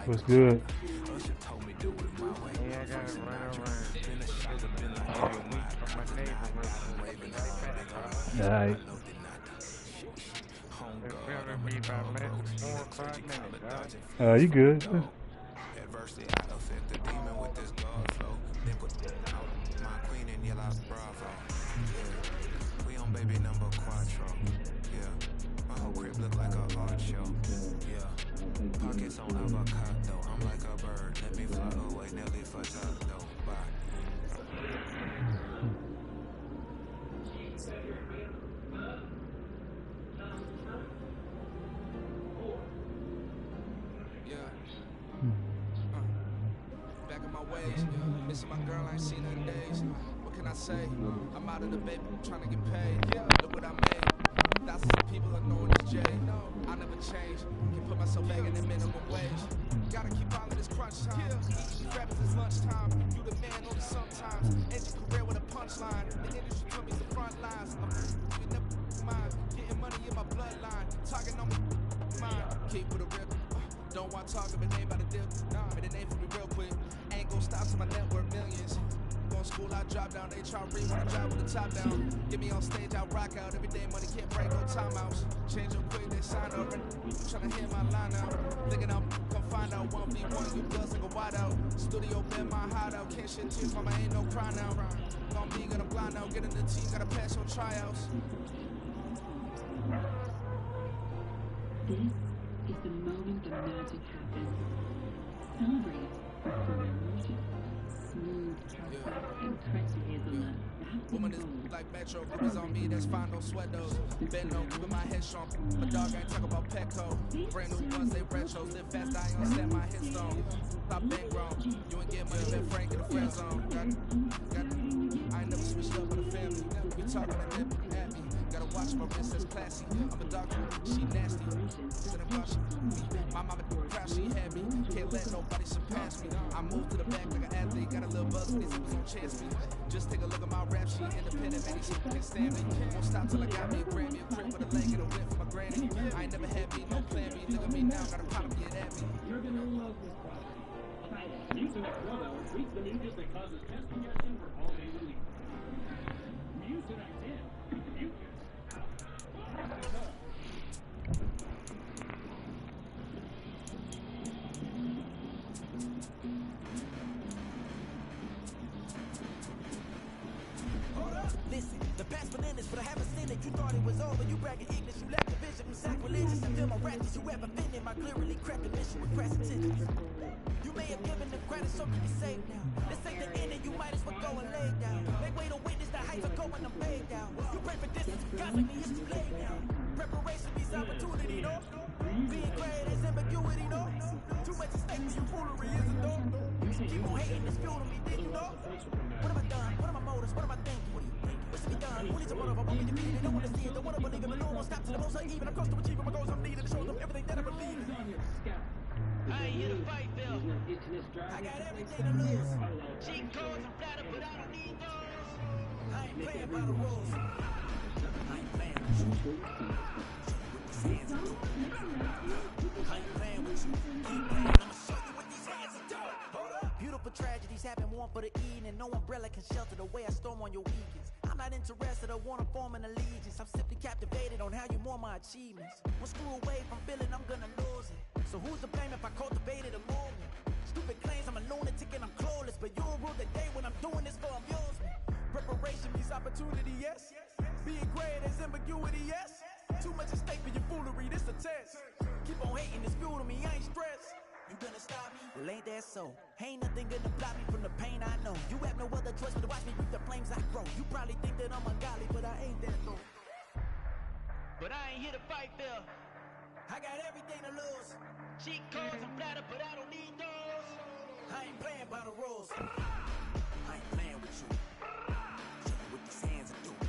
What's good? Yeah, I got it right over here. Alright. You good? Pockets on avocado, I'm like a bird. Let me fly away, Nelly Furtado. Bye. Yeah. Back in my ways, missing my girl, I ain't seen her in days. What can I say? I'm out of the baby, trying to get paid. Look what I made. Thousands of people are knowing it's Jay. I never change. Can put myself back in the minimum wage. Gotta keep all of this crunch time. Eating rappers is lunchtime. You the man only sometimes. End your career with a punchline. The industry told me the front lines. I'm you never mind. Getting money in my bloodline. Talking on my mind. Keep with a rip. Don't want to talk if it ain't about to dip. But it ain't for me real quick. Ain't gon' stop till my net worth millions. Going school, I drop down. They try to read when I drive with the top down. Get me on stage, I rock out. Every day money can't break, no timeouts. Change up quick, they sign up. Tryna hear my line out. Thinking I'm come find out 1v1. You girls like a wide out. Studio been my hideout. Can't shit tears, mama ain't no cry now. Gon' be gonna blind out. Get in the team, gotta pass on tryouts. This is the moment the magic happens. Celebrate smooth, impressive hazelnut. Woman is like Metro, groupies on me, that's fine, don't sweat those. Bend no, keeping my head strong. My dog ain't talk about Petco. Brand new ones, they retros. Live fast, I ain't gonna set my hit stone. Stop bang grown. You ain't getting money, been Frank in the friend zone. I ain't never switched up on the family. We talking and nipping at me. Gotta watch my wrist, that's classy. I'm a doctor, she nasty. My mama proud, she had me. Can't let nobody surpass me. I move to the back like an athlete. Got a little buzz, these niggas don't chance me. Just take a look at my rap sheet. Independent, many people can't stand me. Won't stop till I got me a Grammy. A crib with a leg and a whip for my granny. I ain't never had me, no plan B. Look at me now, got a problem, get at me. You're gonna love this product. Try it. Mucinex 12 hours treats the mucus that causes chest congestion for all-day relief. Mucinex in. Mucus out. Listen, the past bananas, but I haven't seen it. You thought it was over, you bragging ignorance, you lack the vision from sacrilegious. I feel my ratchets, you ever been in my clearly cracked mission with crass intentions. You may have given them credit, so can you save now? This ain't the end, and you might as well go and lay down. Make way to witness the heights of going, I'm paid down. You pray for distance, God like me, it's too late now. Preparation means opportunity, no? Being great is ambiguity, no? Too much at stake for you foolery, is it though? Keep on hating, it's fuel to me, did you know? What have I done? What are my motives? What am I thinking? What's to be done? Who needs a motive? I won't be defeated. They don't want to see it. Don't want to believe it. But no one stop to the most uneven. I'm close to achieving my goals. I'm needed to show them everything that I believe in. I ain't here to fight, Bill. I got everything to lose. Cheat codes and flatter, but I don't need those. I ain't playing by the rules. I ain't playing with you. I ain't playing with you. Keep playing. I'ma show you what these hands are doing. Hold up. Beautiful tragedies happen, one for the evening. No umbrella can shelter the way I storm on your weekends. I'm not interested, I wanna form an allegiance. I'm simply captivated on how you more my achievements. One screw away from feeling I'm gonna lose it. So who's to blame if I cultivated a movement? Stupid claims I'm a lunatic and I'm clueless, but you'll rule the day when I'm doing this for amusement. Preparation means opportunity, yes. Being great is ambiguity, yes. Too much at stake for your foolery, this a test. Keep on hating, it's fuel to me, I ain't stressed. You gonna stop me? Well, ain't that so? Ain't nothing gonna block me from the pain I know. You have no other choice but to watch me reap the flames I grow. You probably think that I'm ungodly, but I ain't that though. But I ain't here to fight, Bill. I got everything to lose. Cheat codes and flatter, but I don't need those. I ain't playing by the rules. I ain't playing with you. Show you what these hands are doing.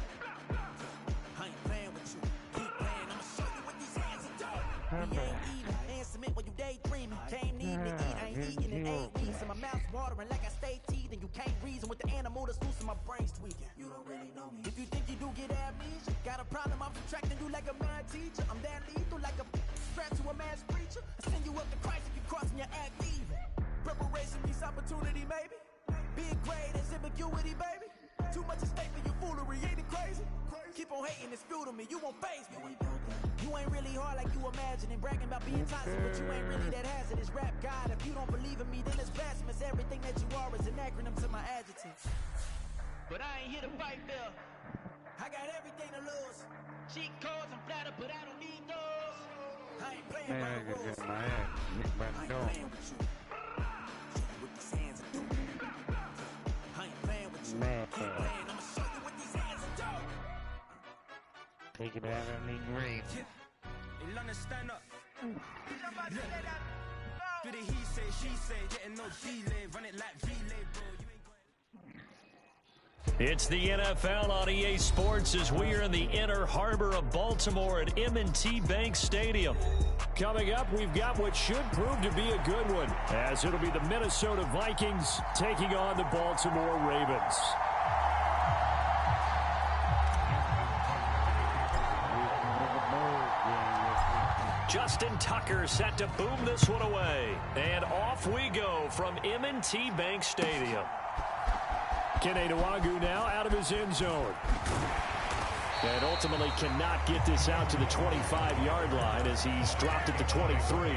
I ain't playing with you. Keep playing, I'ma show you what these hands are doing. We ain't eating, and submit while you daydreaming. Came needing to eat, I ain't eating in 8 weeks. And my mouth's watering like I stay teeth. And you can't reason with the animal that's loose and my brain's tweaking. You don't really know me. If you think you do get amnesia, got a problem, I'm like a mad teacher. I'm that lethal like a strap to a mass preacher. I send you up to Christ if you cross me, I act evil. Preparation meets opportunity, maybe. Big grade is ambiguity, baby. Too much at stake for your foolery, ain't it crazy? Keep on hating, it's fuel to me, you won't face me. You ain't really hard like you imagining. Bragging about being toxic, but you ain't really that hazardous. Rap God, if you don't believe in me, then it's blasphemous. Everything that you are is an acronym to my adjective. But I ain't here to fight, Bill. I got everything to lose. Cheat codes and flatter, but I don't need those. I ain't playing Man, by I the could rules. get my ass hit by I the ain't dog. playing with you. With these hands and do. I ain't playing with you. Man, Keep playing, I'ma show you with these hands and do. take it out on the grave. In London, stand up. Do the he say, she say, getting no delay, run it like relay, bro. You ain't going. It's the NFL on EA Sports as we are in the inner harbor of Baltimore at M&T Bank Stadium. Coming up, we've got what should prove to be a good one, as it'll be the Minnesota Vikings taking on the Baltimore Ravens. Justin Tucker set to boom this one away. And off we go from M&T Bank Stadium. Kene Nwangu now out of his end zone. And ultimately cannot get this out to the 25-yard line as he's dropped at the 23.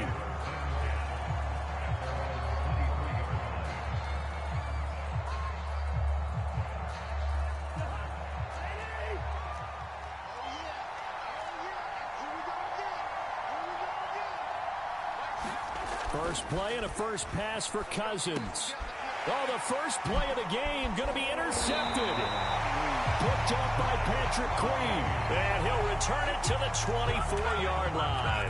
First play and a first pass for Cousins. Oh, the first play of the game going to be intercepted. Picked up by Patrick Queen. And he'll return it to the 24-yard line.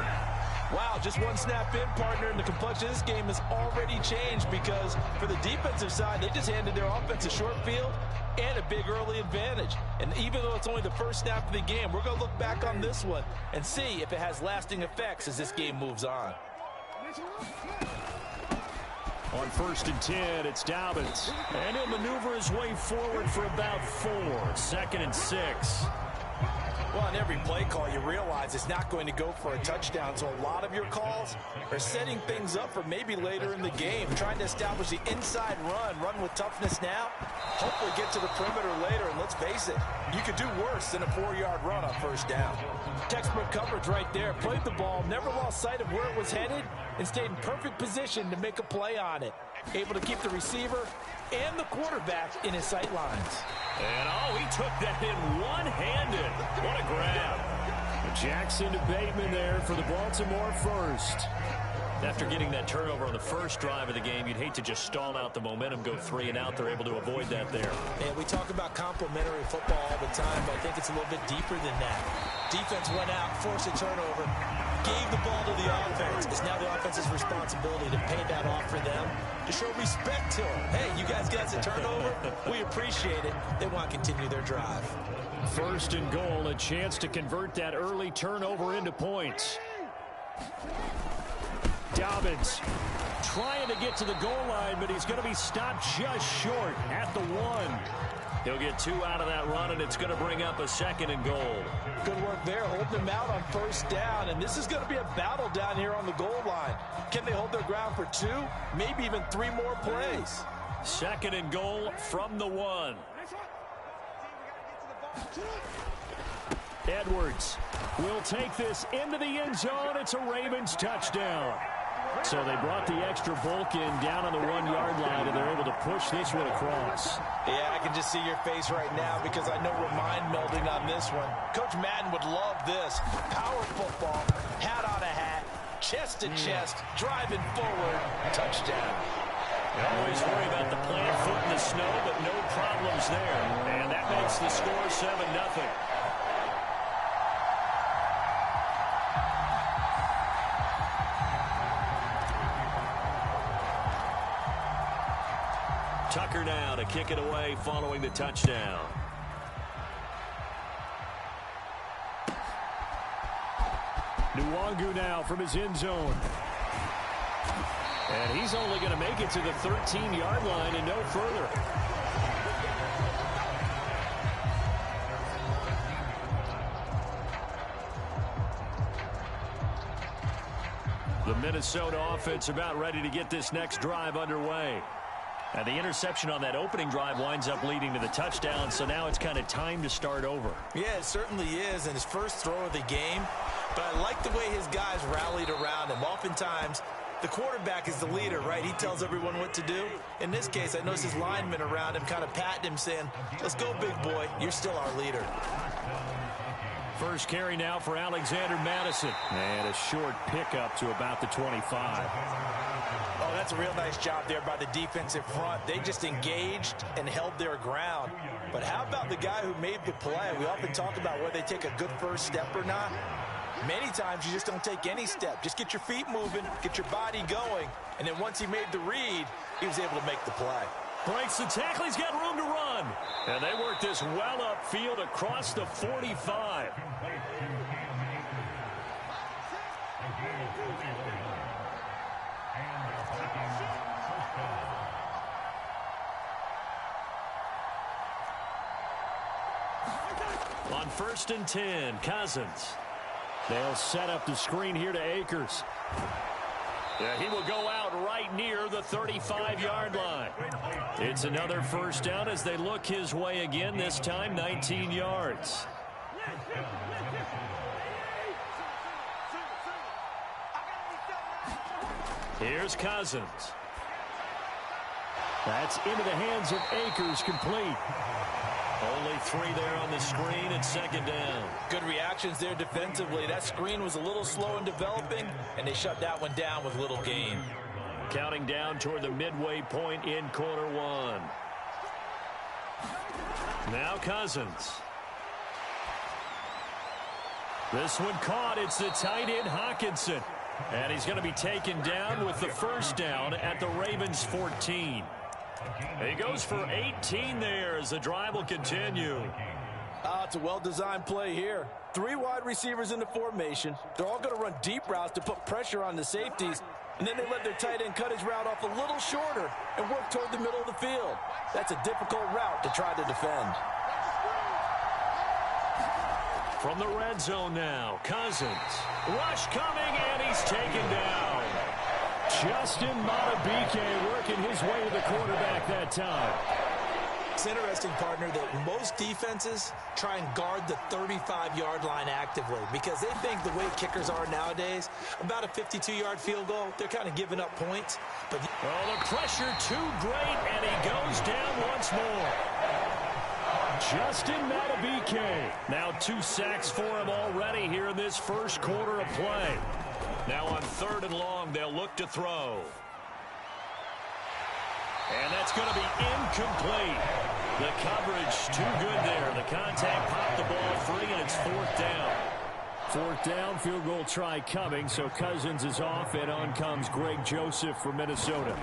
Wow, just one snap in, partner, and the complexion of this game has already changed because for the defensive side, they just handed their offense a short field and a big early advantage. And even though it's only the first snap of the game, we're going to look back on this one and see if it has lasting effects as this game moves on. On 1st and 10, it's Dobbins. And he'll maneuver his way forward for about 4. 2nd and 6. Well, on every play call, you realize it's not going to go for a touchdown, so a lot of your calls are setting things up for maybe later in the game, trying to establish the inside run with toughness now, hopefully get to the perimeter later, and let's face it, you could do worse than a 4-yard run on 1st down. Textbook coverage right there, played the ball, never lost sight of where it was headed, and stayed in perfect position to make a play on it. Able to keep the receiver and the quarterback in his sight lines. And oh, he took that in one-handed. What a grab. Jackson to Bateman there for the Baltimore first. After getting that turnover on the first drive of the game, you'd hate to just stall out the momentum, go 3 and out. They're able to avoid that there. And we talk about complementary football all the time, but I think it's a little bit deeper than that. Defense went out, forced a turnover, gave the ball to the offense. It's now the offense's responsibility to pay that off for them, to show respect to them. Hey, you guys got a turnover? We appreciate it. They want to continue their drive. 1st and goal, a chance to convert that early turnover into points. Dobbins trying to get to the goal line, but he's going to be stopped just short at the 1. He'll get 2 out of that run, and it's going to bring up a 2nd and goal. Good work there, holding them out on 1st down, and this is going to be a battle down here on the goal line. Can they hold their ground for 2, maybe even 3 more plays? 2nd and goal from the 1. Edwards will take this into the end zone. It's a Ravens touchdown. So they brought the extra bulk in down on the 1-yard line, and they're able to push this one across. Yeah, I can just see your face right now because I know we're mind melding on this one. Coach Madden would love this. Power football, hat on a hat, chest to chest, driving forward, touchdown. You always worry about the plant foot in the snow, but no problems there. And that makes the score 7-0. Tucker now to kick it away following the touchdown. Nwangu now from his end zone. And he's only going to make it to the 13-yard line and no further. The Minnesota offense about ready to get this next drive underway. And the interception on that opening drive winds up leading to the touchdown, so now it's kind of time to start over. Yeah, it certainly is, and his first throw of the game. But I like the way his guys rallied around him. Oftentimes, the quarterback is the leader, right? He tells everyone what to do. In this case, I noticed his linemen around him kind of patting him, saying, let's go, big boy. You're still our leader. First carry now for Alexander Madison. And a short pickup to about the 25. Oh, that's a real nice job there by the defensive front. They just engaged and held their ground. But how about the guy who made the play? We often talk about whether they take a good first step or not. Many times you just don't take any step. Just get your feet moving, get your body going. And then once he made the read, he was able to make the play. Breaks the tackle. He's got room to run. And they work this well upfield across the 45. On 1st and 10, Cousins. They'll set up the screen here to Akers. Yeah, he will go out right near the 35-yard line. It's another first down as they look his way again, this time 19 yards. Here's Cousins. That's into the hands of Akers, complete. Only 3 there on the screen at 2nd down. Good reactions there defensively. That screen was a little slow in developing, and they shut that one down with little gain. Counting down toward the midway point in quarter 1. Now Cousins. This one caught. It's the tight end Hawkinson. And he's going to be taken down with the first down at the Ravens 14. He goes for 18 there as the drive will continue. It's a well-designed play here. 3 wide receivers in the formation. They're all going to run deep routes to put pressure on the safeties. And then they let their tight end cut his route off a little shorter and work toward the middle of the field. That's a difficult route to try to defend. From the red zone now, Cousins. Rush coming, and he's taken down. Justin Madubuike working his way to the quarterback that time. It's interesting, partner, that most defenses try and guard the 35-yard line actively because they think the way kickers are nowadays, about a 52-yard field goal, they're kind of giving up points. But the pressure too great, and he goes down once more. Justin Madubuike. Now 2 sacks for him already here in this first quarter of play. Now on 3rd and long, they'll look to throw. And that's going to be incomplete. The coverage too good there. The contact popped the ball free, and it's 4th down. 4th down, field goal try coming, so Cousins is off, and on comes Greg Joseph for Minnesota.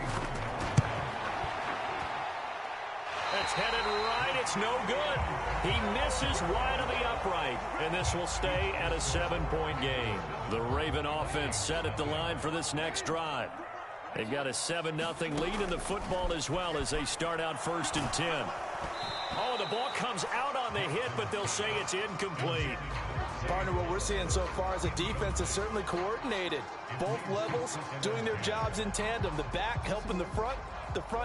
That's headed right. It's no good. He misses wide of the upright, and this will stay at a 7-point game. The Raven offense set at the line for this next drive. They've got a 7-0 lead in the football as well as they start out 1st and 10. Oh, the ball comes out on the hit, but they'll say it's incomplete. Partner, what we're seeing so far is a defense is certainly coordinated. Both levels doing their jobs in tandem. The back helping the front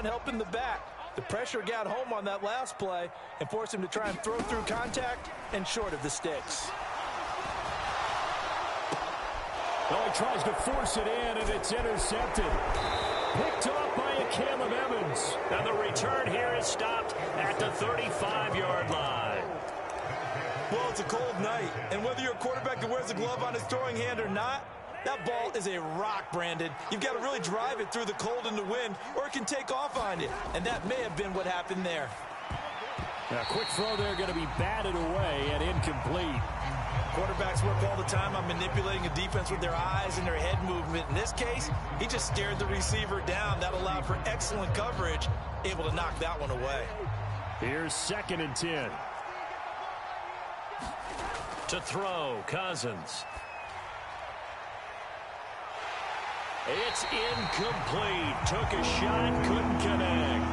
helping the back. The pressure got home on that last play and forced him to try and throw through contact and short of the sticks. Oh, he tries to force it in, and it's intercepted. Picked off by a Caleb Evans. And the return here is stopped at the 35-yard line. Well, it's a cold night, and whether you're a quarterback that wears a glove on his throwing hand or not, that ball is a rock, Brandon. You've got to really drive it through the cold and the wind, or it can take off on you. And that may have been what happened there. A quick throw there going to be batted away and incomplete. Quarterbacks work all the time on manipulating a defense with their eyes and their head movement. In this case, he just stared the receiver down. That allowed for excellent coverage, able to knock that one away. Here's 2nd and 10. To throw, Cousins. It's incomplete. Took a shot, couldn't connect.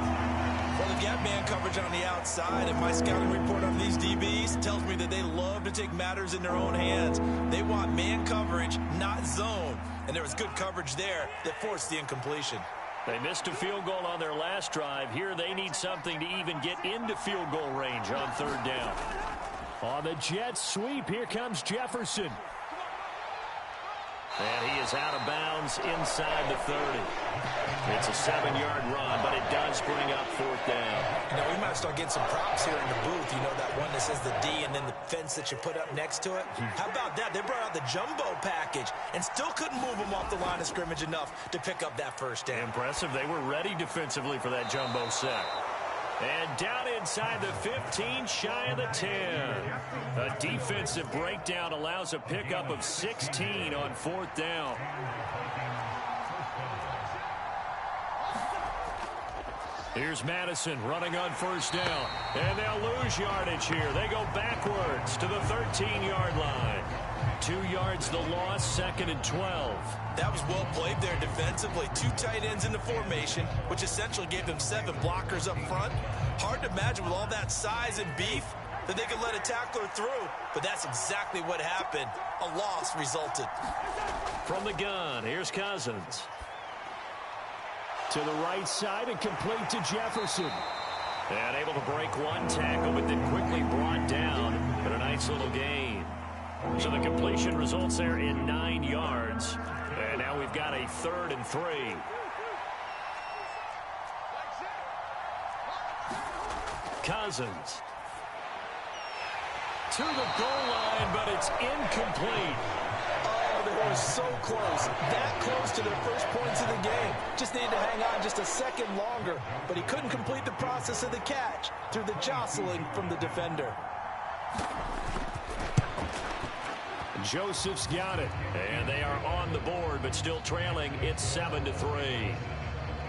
Well, they've got man coverage on the outside, and my scouting report on these DBs tells me that they love to to take matters in their own hands. They want man coverage, not zone. And there was good coverage there that forced the incompletion. They missed a field goal on their last drive. Here they need something to even get into field goal range on third down. On the jet sweep, here comes Jefferson. And he is out of bounds inside the 30. It's a 7-yard run, but it does bring up fourth down. You know, we might start getting some props here in the booth. You know, that one that says the D and then the fence that you put up next to it? How about that? They brought out the jumbo package and still couldn't move them off the line of scrimmage enough to pick up that first down. Impressive. They were ready defensively for that jumbo set. And down inside the 15, shy of the 10. A defensive breakdown allows a pickup of 16 on fourth down. Here's Madison running on first down. And they'll lose yardage here. They go backwards to the 13-yard line. 2 yards the loss, second and 12. That was well played there defensively. 2 tight ends in the formation, which essentially gave them 7 blockers up front. Hard to imagine with all that size and beef that they could let a tackler through. But that's exactly what happened. A loss resulted. From the gun, here's Cousins. To the right side and complete to Jefferson. And able to break one tackle, but then quickly brought down. But a nice little gain. So the completion results there in 9 yards. And now we've got a 3rd and 3. Cousins. To the goal line, but it's incomplete. Oh, they were so close. That close to their first points of the game. Just needed to hang on just a second longer. But he couldn't complete the process of the catch through the jostling from the defender. Joseph's got it. And they are on the board, but still trailing. It's 7-3.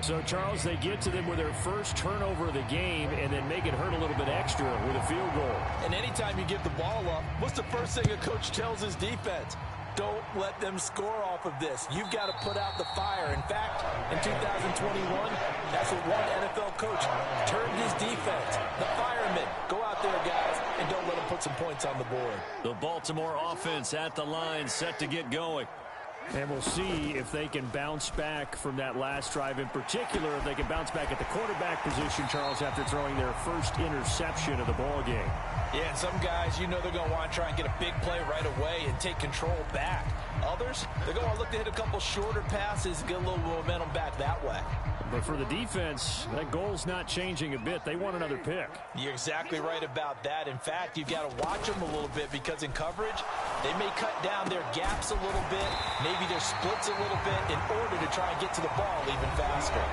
So, Charles, they get to them with their first turnover of the game and then make it hurt a little bit extra with a field goal. And anytime you give the ball up, what's the first thing a coach tells his defense? Don't let them score off of this. You've got to put out the fire. In fact, in 2021, that's what one NFL coach termed his defense. The firemen. Go out there, guys, and don't let them put some points on the board. The Baltimore offense at the line, set to get going. And we'll see if they can bounce back from that last drive. In particular, if they can bounce back at the quarterback position, Charles, after throwing their first interception of the ball game. Yeah, and some guys, you know they're going to want to try and get a big play right away and take control back. Others, they're going to look to hit a couple shorter passes and get a little momentum back that way. But for the defense, that goal's not changing a bit. They want another pick. You're exactly right about that. In fact, you've got to watch them a little bit because in coverage, they may cut down their gaps a little bit, maybe their splits a little bit in order to try and get to the ball even faster.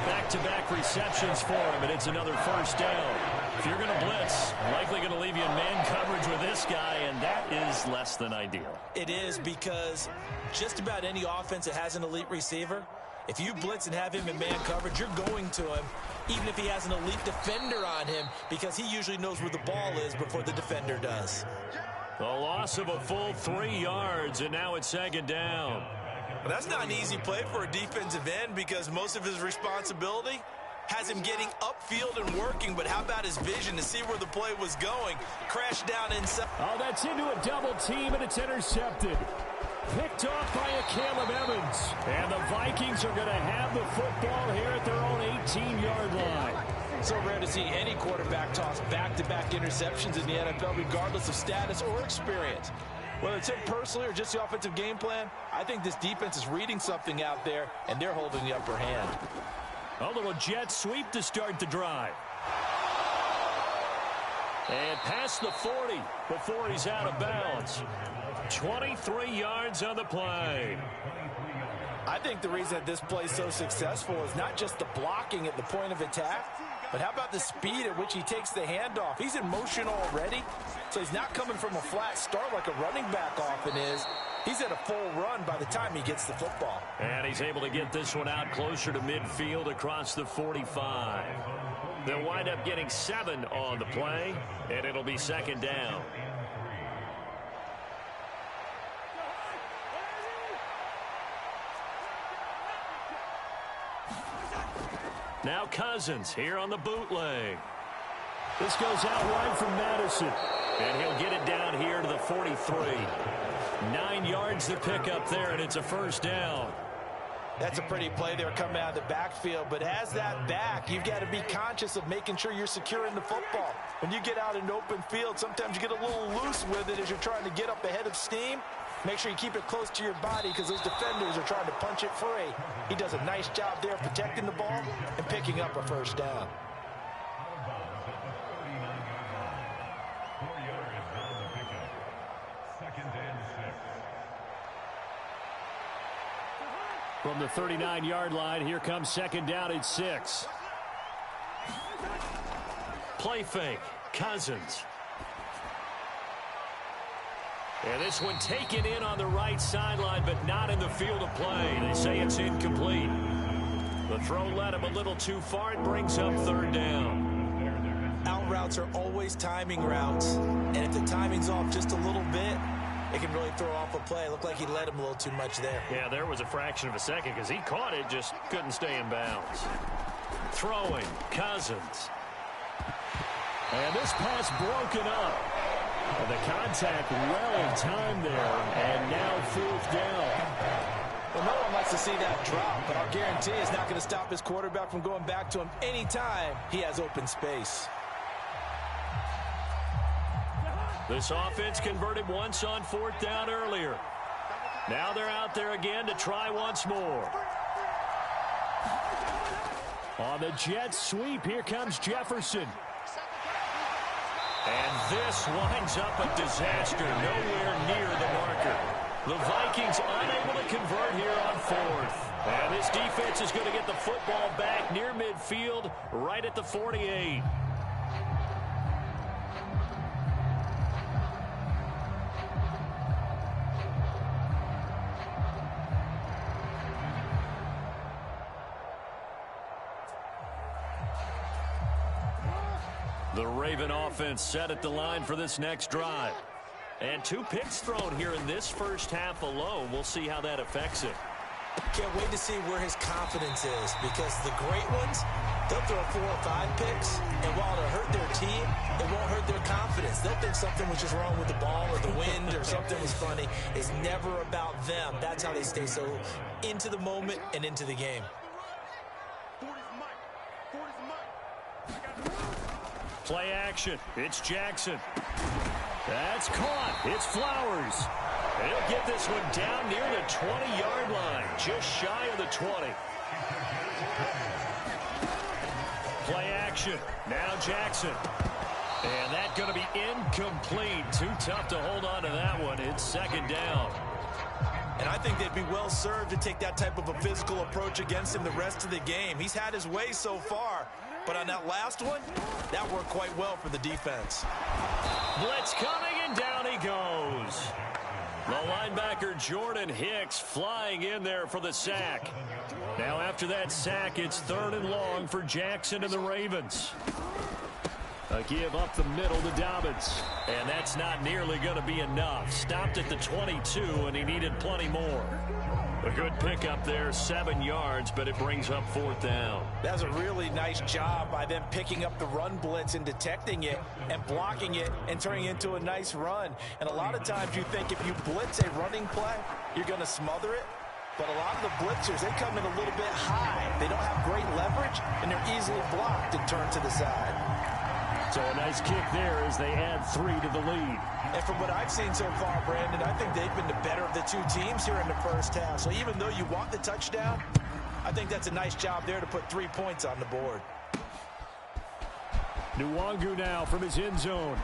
Back-to-back receptions for him, and it's another first down. If you're going to blitz, likely going to leave you in man coverage with this guy, and that is less than ideal. It is because just about any offense that has an elite receiver, if you blitz and have him in man coverage, you're going to him, even if he has an elite defender on him, because he usually knows where the ball is before the defender does. A loss of a full 3 yards, and now it's second down. Well, that's not an easy play for a defensive end because most of his responsibility has him getting upfield and working, but how about his vision to see where the play was going? Crashed down inside. Oh, that's into a double team, and it's intercepted. Picked off by a Caleb Evans. And the Vikings are going to have the football here at their own 18-yard line. So rare to see any quarterback toss back-to-back interceptions in the NFL, regardless of status or experience. Whether it's him personally or just the offensive game plan, I think this defense is reading something out there, and they're holding the upper hand. A little jet sweep to start the drive. And past the 40 before he's out of bounds. 23 yards on the play. I think the reason that this play is so successful is not just the blocking at the point of attack, but how about the speed at which he takes the handoff? He's in motion already, so he's not coming from a flat start like a running back often is. He's at a full run by the time he gets the football. And he's able to get this one out closer to midfield across the 45. They'll wind up getting 7 on the play, and it'll be second down. Now Cousins here on the bootleg. This goes out wide from Madison. And he'll get it down here to the 43. 9 yards to pick up there, and it's a first down. That's a pretty play there coming out of the backfield, but as that back, you've got to be conscious of making sure you're securing the football. When you get out in open field, sometimes you get a little loose with it as you're trying to get up ahead of steam. Make sure you keep it close to your body because those defenders are trying to punch it free. He does a nice job there protecting the ball and picking up a first down. From the 39-yard line, here comes second down at 6. Play fake, Cousins. And this one taken in on the right sideline, but not in the field of play. They say it's incomplete. The throw led him a little too far. It brings up third down. Out routes are always timing routes, and if the timing's off just a little bit, it can really throw off a play. It looked like he led him a little too much there. Yeah, there was a fraction of a second because he caught it, just couldn't stay in bounds. Throwing, Cousins. And this pass broken up. And the contact well timed there, and now fourth down. Well, no one likes to see that drop, but I'll guarantee it's not going to stop his quarterback from going back to him anytime he has open space. This offense converted once on fourth down earlier. Now they're out there again to try once more. On the Jets sweep, here comes Jefferson. And this winds up a disaster, nowhere near the marker. The Vikings unable to convert here on fourth. And this defense is going to get the football back near midfield, right at the 48. The Raven offense set at the line for this next drive. And 2 picks thrown here in this first half alone. We'll see how that affects it. Can't wait to see where his confidence is, because the great ones, they'll throw 4 or 5 picks, and while it'll hurt their team, it won't hurt their confidence. They'll think something was just wrong with the ball or the wind or something was funny. It's never about them. That's how they stay so into the moment and into the game. Play action. It's Jackson. That's caught. It's Flowers. And he'll get this one down near the 20-yard line, just shy of the 20. Play action. Now Jackson. And that's going to be incomplete. Too tough to hold on to that one. It's second down. And I think they'd be well served to take that type of a physical approach against him the rest of the game. He's had his way so far. But on that last one, that worked quite well for the defense. Blitz coming, and down he goes. The linebacker Jordan Hicks flying in there for the sack. Now after that sack, it's 3rd and long for Jackson and the Ravens. A give up the middle to Dobbins. And that's not nearly going to be enough. Stopped at the 22, and he needed plenty more. A good pickup there, 7 yards, but it brings up 4th down. That was a really nice job by them picking up the run blitz and detecting it and blocking it and turning it into a nice run. And a lot of times you think if you blitz a running play, you're going to smother it. But a lot of the blitzers, they come in a little bit high. They don't have great leverage, and they're easily blocked and turned to the side. So a nice kick there as they add 3 to the lead. And from what I've seen so far, Brandon, I think they've been the better of the 2 teams here in the first half. So even though you want the touchdown, I think that's a nice job there to put 3 points on the board. Nwangu now from his end zone.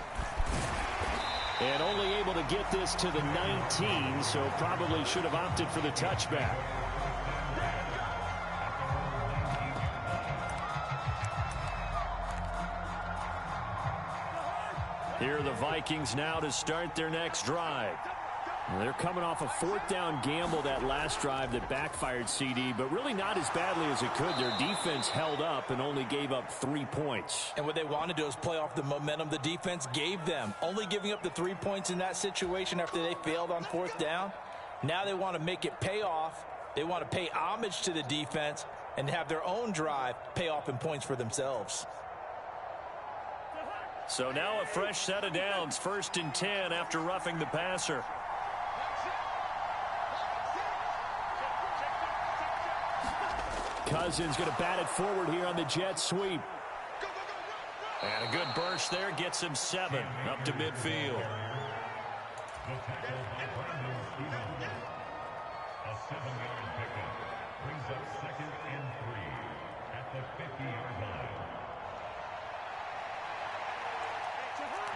And only able to get this to the 19, so probably should have opted for the touchback. Here are the Vikings now to start their next drive. They're coming off a 4th down gamble that last drive that backfired CD, but really not as badly as it could. Their defense held up and only gave up 3 points. And what they want to do is play off the momentum the defense gave them. Only giving up the 3 points in that situation after they failed on 4th down. Now they want to make it pay off. They want to pay homage to the defense and have their own drive pay off in points for themselves. So now a fresh set of downs, 1st and 10 after roughing the passer. Cousins going to bat it forward here on the jet sweep. And a good burst there gets him 7 up to midfield. The tackle by Brandon Stevens. A 7-yard pickup brings up 2nd and 3 at the 50-yard line.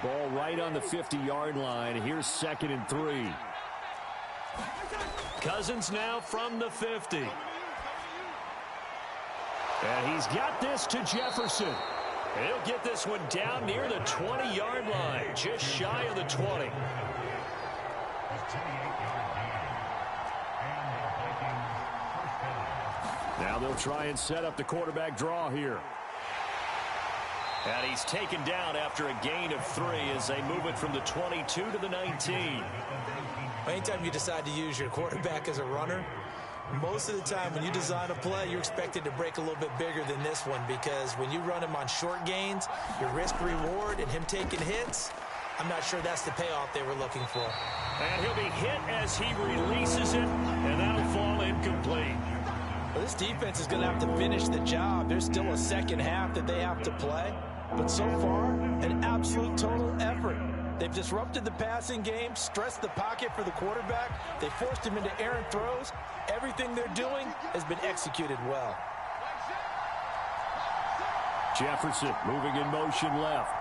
Ball right on the 50-yard line. Here's 2nd and 3. Cousins now from the 50. And he's got this to Jefferson. He'll get this one down near the 20-yard line, just shy of the 20. Now they'll try and set up the quarterback draw here. And he's taken down after a gain of 3 as they move it from the 22 to the 19. Anytime you decide to use your quarterback as a runner, most of the time when you design a play, you're expected to break a little bit bigger than this one, because when you run him on short gains, your risk-reward and him taking hits, I'm not sure that's the payoff they were looking for. And he'll be hit as he releases it, and that'll fall incomplete. Well, this defense is going to have to finish the job. There's still a second half that they have to play, but so far, an absolute total effort. They've disrupted the passing game, stressed the pocket for the quarterback. They forced him into errant throws. Everything they're doing has been executed well. Jefferson moving in motion left.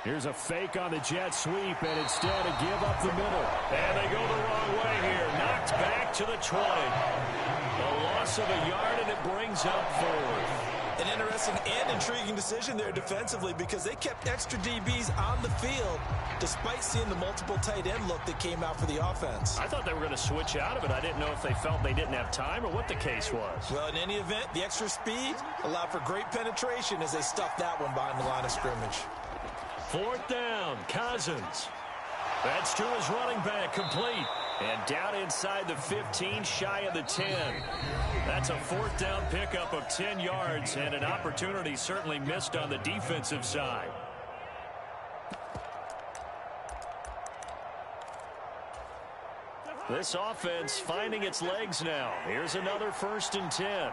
Here's a fake on the jet sweep, and instead a give up the middle. And they go the wrong way here. Knocked back to the 20. A loss of a yard, and it brings up 4th. An interesting and intriguing decision there defensively, because they kept extra DBs on the field despite seeing the multiple tight end look that came out for the offense. I thought they were going to switch out of it. I didn't know if they felt they didn't have time or what the case was. Well, in any event, the extra speed allowed for great penetration as they stuffed that one behind the line of scrimmage. 4th down, Cousins. That's to his running back, complete. And down inside the 15, shy of the 10. That's a 4th down pickup of 10 yards, and an opportunity certainly missed on the defensive side. This offense finding its legs now. Here's another 1st and 10.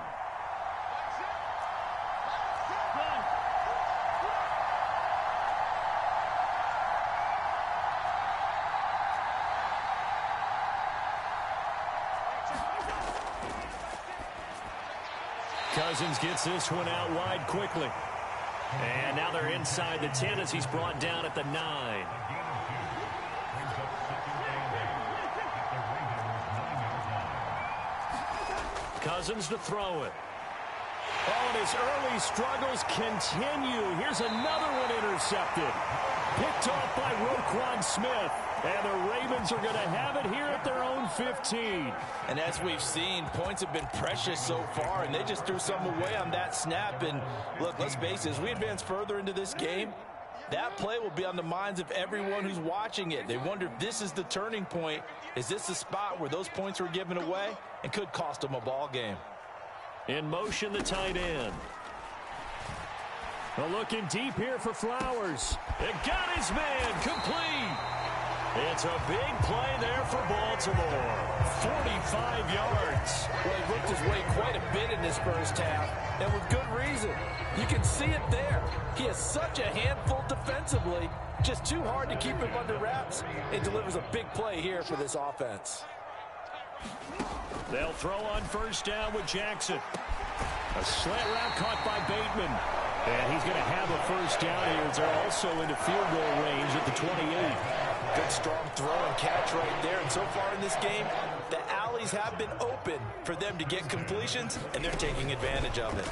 Cousins gets this one out wide quickly. And now they're inside the 10 as he's brought down at the 9. Cousins to throw it. Oh, and his early struggles continue. Here's another one intercepted. Picked off by Roquan Smith. And the Ravens are going to have it here at their own 15. And as we've seen, points have been precious so far, and they just threw some away on that snap. And look, let's face it, as we advance further into this game, that play will be on the minds of everyone who's watching it. They wonder if this is the turning point. Is this the spot where those points were given away and could cost them a ball game? In motion, the tight end. Well, looking deep here for Flowers. It got his man complete. It's a big play there for Baltimore. 45 yards. Well, he worked his way quite a bit in this first half, and with good reason. You can see it there. He has such a handful defensively. Just too hard to keep him under wraps. It delivers a big play here for this offense. They'll throw on 1st down with Jackson. A slant route caught by Bateman. And he's going to have a 1st down here as they're also into field goal range at the 28. Good strong throw and catch right there. And so far in this game, the alleys have been open for them to get completions, and they're taking advantage of it.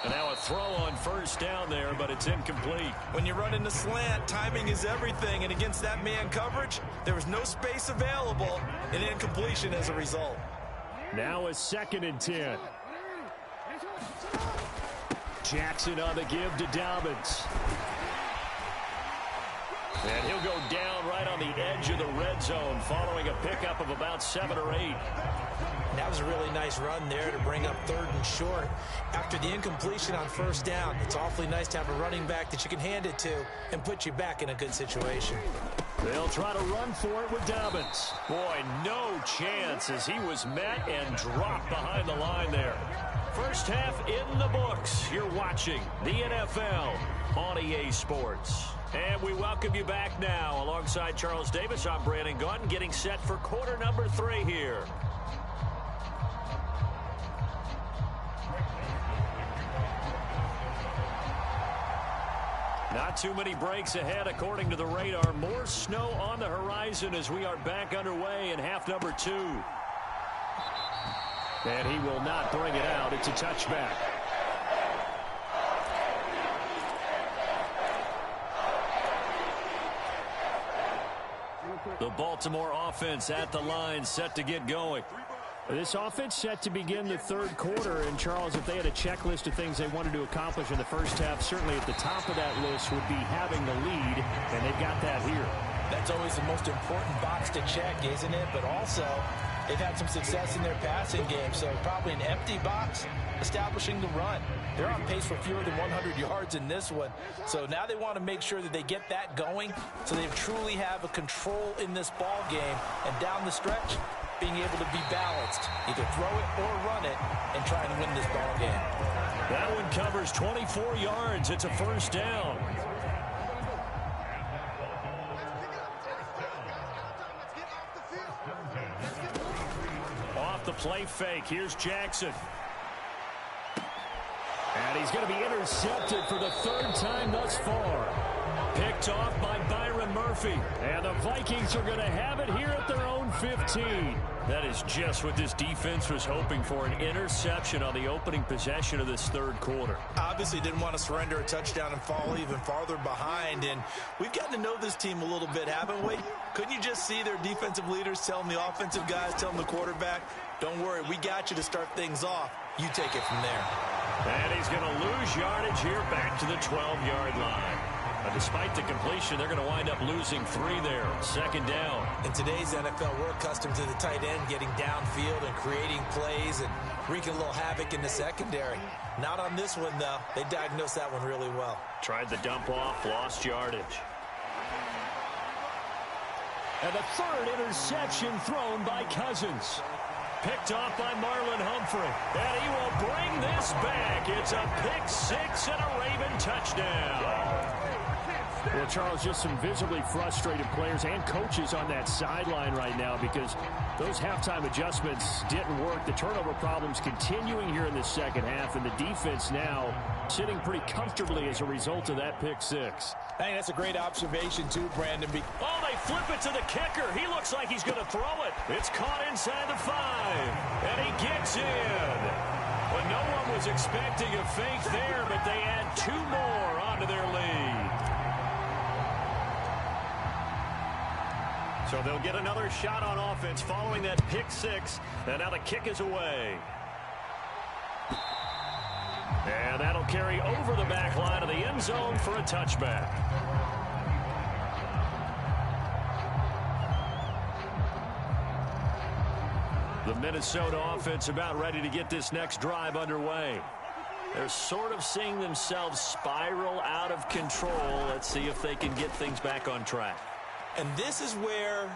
And now a throw on 1st down there, but it's incomplete. When you run in the slant, timing is everything. And against that man coverage, there was no space available, and incompletion as a result. Now a 2nd and 10. Jackson on the give to Dobbins. And he'll go down right on on the edge of the red zone following a pickup of about 7 or 8. That was a really nice run there to bring up 3rd and short. After the incompletion on 1st down, it's awfully nice to have a running back that you can hand it to and put you back in a good situation. They'll try to run for it with Dobbins. Boy, no chance as he was met and dropped behind the line there. First half in the books. You're watching the NFL on EA Sports. And we welcome you back now. Alongside Charles Davis, I'm Brandon Gunn, getting set for quarter number 3 here. Not too many breaks ahead according to the radar. More snow on the horizon as we are back underway in half number 2. And he will not bring it out. It's a touchback. The Baltimore offense at the line, set to get going. This offense set to begin the 3rd quarter, and Charles, if they had a checklist of things they wanted to accomplish in the first half, certainly at the top of that list would be having the lead, and they've got that here. That's always the most important box to check, isn't it? But also, they've had some success in their passing game, so probably an empty box establishing the run. They're on pace for fewer than 100 yards in this one, so now they want to make sure that they get that going so they truly have a control in this ball game, and down the stretch, being able to be balanced, either throw it or run it, and try and win this ball game. That one covers 24 yards. It's a first down. Off the play fake, here's Jackson. And he's going to be intercepted for the 3rd time thus far. Picked off by Byron Murphy. And the Vikings are going to have it here at their own 15. That is just what this defense was hoping for, an interception on the opening possession of this 3rd quarter. Obviously didn't want to surrender a touchdown and fall even farther behind. And we've gotten to know this team a little bit, haven't we? Couldn't you just see their defensive leaders telling the offensive guys, telling the quarterback, don't worry, we got you to start things off. You take it from there. And he's going to lose yardage here back to the 12-yard line. Despite the completion, they're going to wind up losing 3 there. 2nd down. In today's NFL, we're accustomed to the tight end getting downfield and creating plays and wreaking a little havoc in the secondary. Not on this one, though. They diagnosed that one really well. Tried the dump off, lost yardage. And the 3rd interception thrown by Cousins. Picked off by Marlon Humphrey. And he will bring this back. It's a pick 6 and a Raven touchdown. Well, Charles, just some visibly frustrated players and coaches on that sideline right now because those halftime adjustments didn't work. The turnover problems continuing here in the 2nd half, and the defense now sitting pretty comfortably as a result of that pick 6. Hey, that's a great observation, too, Brandon. Oh, they flip it to the kicker. He looks like he's going to throw it. It's caught inside the 5, and he gets in. Well, no one was expecting a fake there, but they add 2 more onto their lead. So they'll get another shot on offense following that pick 6, and now the kick is away. And that'll carry over the back line of the end zone for a touchback. The Minnesota offense about ready to get this next drive underway. They're sort of seeing themselves spiral out of control. Let's see if they can get things back on track. And this is where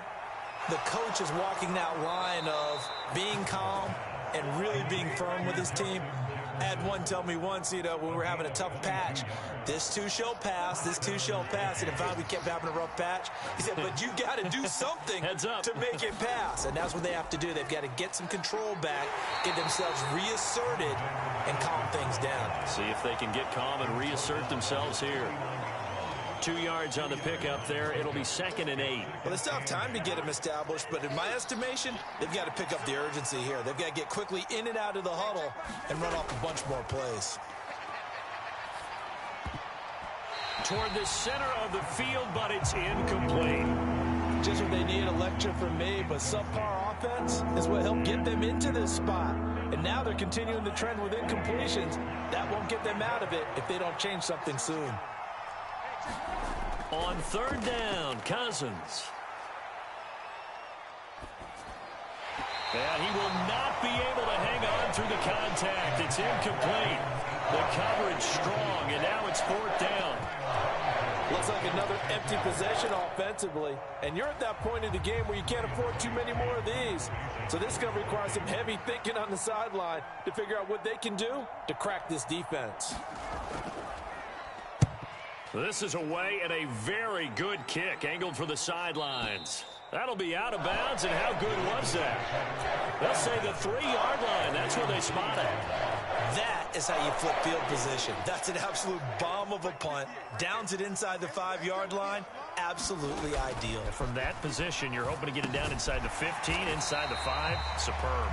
the coach is walking that line of being calm and really being firm with his team. I had one tell me once, when we were having a tough patch, this too shall pass, this too shall pass. And if we kept having a rough patch, he said, but you got to do something to make it pass. And that's what they have to do. They've got to get some control back, get themselves reasserted, and calm things down. See if they can get calm and reassert themselves here. 2 yards on the pickup there. It'll be 2nd and 8. Well, they still have time to get them established, but in my estimation, they've got to pick up the urgency here. They've got to get quickly in and out of the huddle and run off a bunch more plays. Toward the center of the field, but it's incomplete. Just what they need, a lecture from me, but subpar offense is what helped get them into this spot. And now they're continuing the trend with incompletions. That won't get them out of it if they don't change something soon. On 3rd down, Cousins. And he will not be able to hang on through the contact. It's incomplete. The coverage strong, and now it's 4th down. Looks like another empty possession offensively. And you're at that point in the game where you can't afford too many more of these. So this is going to require some heavy thinking on the sideline to figure out what they can do to crack this defense. This is away and a very good kick angled for the sidelines. That'll be out of bounds, and how good was that? They'll say the 3-yard line. That's where they spot it. That is how you flip field position. That's an absolute bomb of a punt. Downs it inside the 5-yard line. Absolutely ideal. From that position, you're hoping to get it down inside the 15, inside the 5. Superb.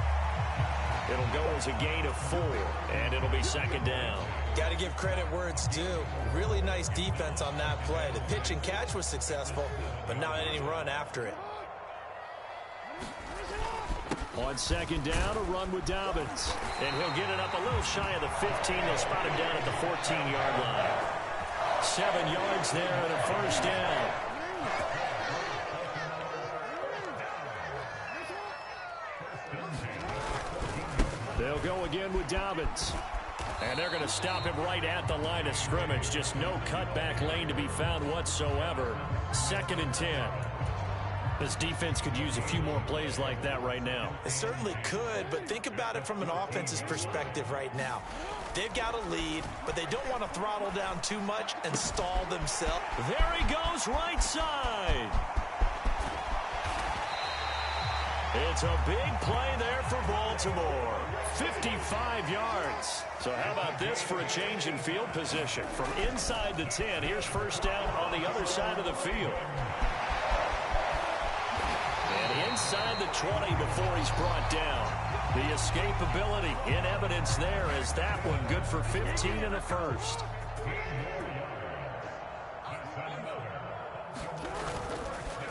It'll go as a gain of 4, and it'll be 2nd down. Got to give credit where it's due. Really nice defense on that play. The pitch and catch was successful, but not any run after it. On 2nd down, a run with Dobbins. And he'll get it up a little shy of the 15. They'll spot him down at the 14-yard line. 7 yards there and a 1st down. They'll go again with Dobbins. And they're going to stop him right at the line of scrimmage. Just no cutback lane to be found whatsoever. 2nd and 10. This defense could use a few more plays like that right now. It certainly could, but think about it from an offense's perspective right now. They've got a lead, but they don't want to throttle down too much and stall themselves. There he goes, right side. It's a big play there for Baltimore. 55 yards. So how about this for a change in field position? From inside the 10, here's 1st down on the other side of the field. And inside the 20 before he's brought down. The escapability in evidence there as that one good for 15 and a 1st.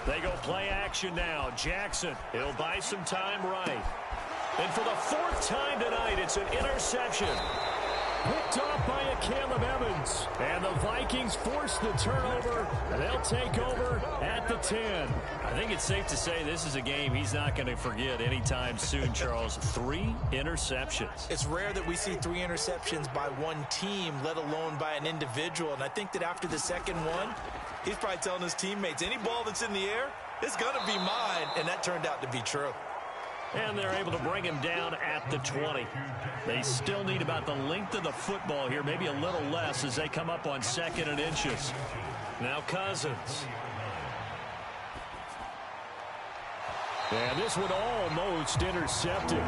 They go play action now. Jackson, he'll buy some time right. And for the 4th time tonight, it's an interception. Picked off by a Caleb Evans. And the Vikings force the turnover. They'll take over at the 10. I think it's safe to say this is a game he's not going to forget anytime soon, Charles. 3 interceptions. It's rare that we see 3 interceptions by one team, let alone by an individual. And I think that after the 2nd one, he's probably telling his teammates, any ball that's in the air, it's going to be mine. And that turned out to be true. And they're able to bring him down at the 20. They still need about the length of the football here, maybe a little less as they come up on 2nd and inches. Now Cousins. And this one almost intercepted.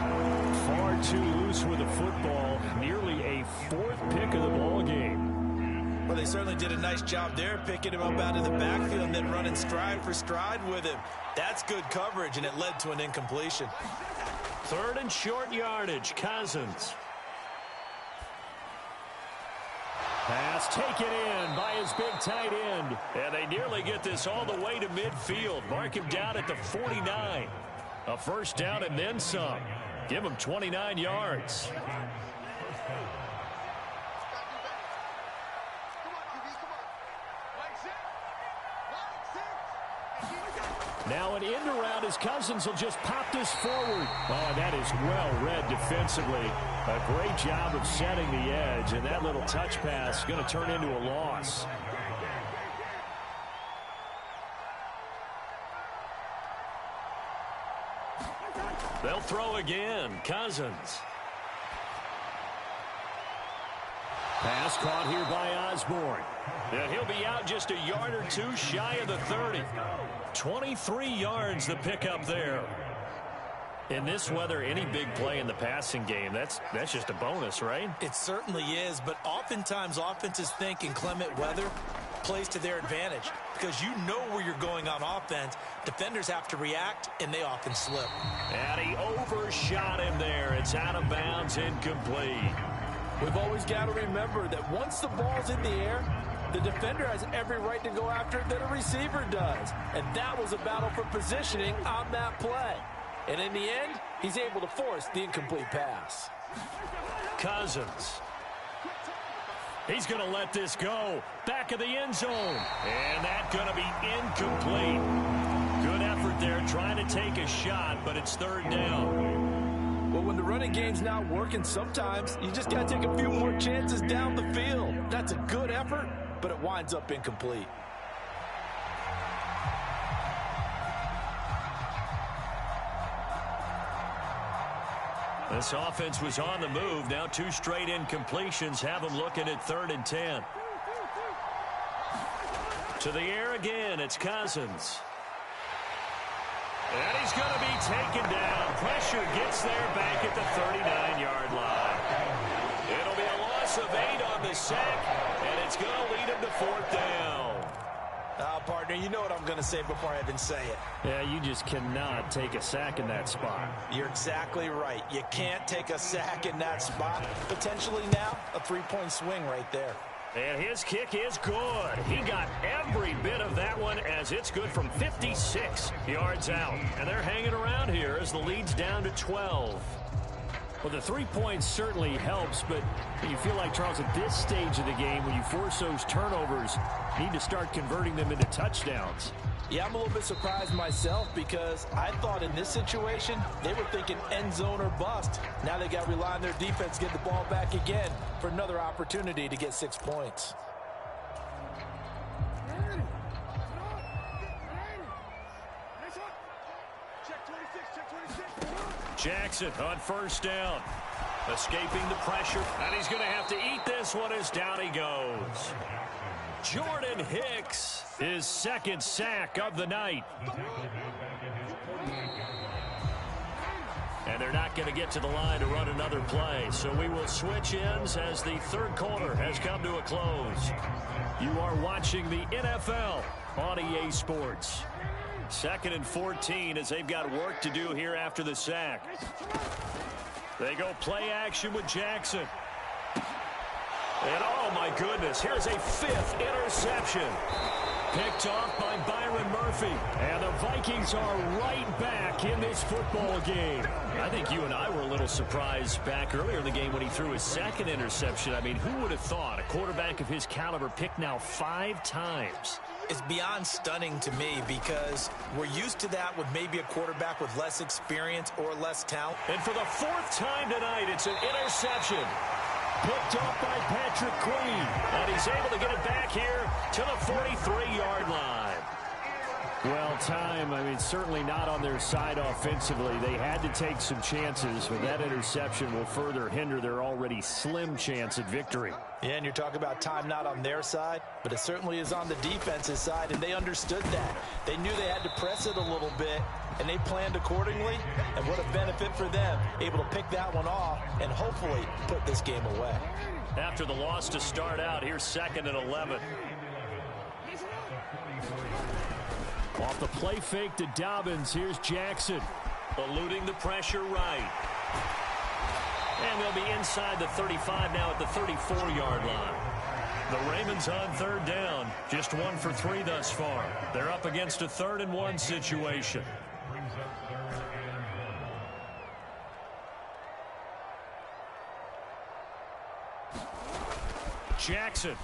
Far too loose with the football. Nearly a 4th pick of the ball game. Well, they certainly did a nice job there, picking him up out of the backfield and then running stride for stride with him. That's good coverage, and it led to an incompletion. 3rd and short yardage, Cousins. Pass taken in by his big tight end. And they nearly get this all the way to midfield. Mark him down at the 49. A 1st down and then some. Give him 29 yards. Now an end around as Cousins will just pop this forward. Oh, that is well read defensively. A great job of setting the edge, and that little touch pass is going to turn into a loss. They'll throw again. Cousins. Pass caught here by Osborne. And he'll be out just a yard or two shy of the 30. 23 yards the pickup there. In this weather, any big play in the passing game, that's just a bonus, right? It certainly is, but oftentimes offenses think inclement weather plays to their advantage because you know where you're going on offense. Defenders have to react, and they often slip. And he overshot him there. It's out of bounds, incomplete. We've always got to remember that once the ball's in the air, the defender has every right to go after it that a receiver does. And that was a battle for positioning on that play. And in the end, he's able to force the incomplete pass. Cousins. He's going to let this go. Back of the end zone. And that's going to be incomplete. Good effort there trying to take a shot, but it's third down. Well, when the running game's not working, sometimes you just got to take a few more chances down the field. That's a good effort, but it winds up incomplete. This offense was on the move. Now 2 straight incompletions have them looking at 3rd and 10. To the air again, it's Cousins. And he's going to be taken down. Pressure gets there back at the 39-yard line. It'll be a loss of 8 on the sack, and it's going to lead him to 4th down. Partner, you know what I'm going to say before I even say it. Yeah, you just cannot take a sack in that spot. You're exactly right. You can't take a sack in that spot. Potentially now a 3-point swing right there. And his kick is good. He got every bit of that one as it's good from 56 yards out. And they're hanging around here as the lead's down to 12. Well, the 3 points certainly helps, but you feel like, Charles, at this stage of the game, when you force those turnovers, you need to start converting them into touchdowns. Yeah, I'm a little bit surprised myself because I thought in this situation they were thinking end zone or bust. Now they got to rely on their defense to get the ball back again for another opportunity to get 6 points. Jackson on 1st down. Escaping the pressure. And he's going to have to eat this one as down he goes. Jordan Hicks, his 2nd sack of the night. And they're not going to get to the line to run another play. So we will switch ends as the 3rd quarter has come to a close. You are watching the NFL on EA Sports. 2nd and 14 as they've got work to do here after the sack. They go play action with Jackson. And oh my goodness, here's a 5th interception. Picked off by Byron Murphy. And the Vikings are right back in this football game. I think you and I were a little surprised back earlier in the game when he threw his 2nd interception. I mean, who would have thought a quarterback of his caliber picked now 5 times? It's beyond stunning to me because we're used to that with maybe a quarterback with less experience or less talent. And for the 4th time tonight, it's an interception. Picked off by Patrick Queen. And he's able to get it back here to the 43-yard line. Well, certainly not on their side offensively. They had to take some chances, but that interception will further hinder their already slim chance at victory. Yeah, and you're talking about time not on their side, but it certainly is on the defense's side, and they understood that. They knew they had to press it a little bit, and they planned accordingly, and what a benefit for them, able to pick that one off and hopefully put this game away. After the loss to start out, here's 2nd and 11. Off the play fake to Dobbins, here's Jackson. Eluding the pressure right. And they'll be inside the 35 now at the 34-yard line. The Ravens on 3rd down. Just 1 for 3 thus far. They're up against a 3rd and 1 situation. Jackson.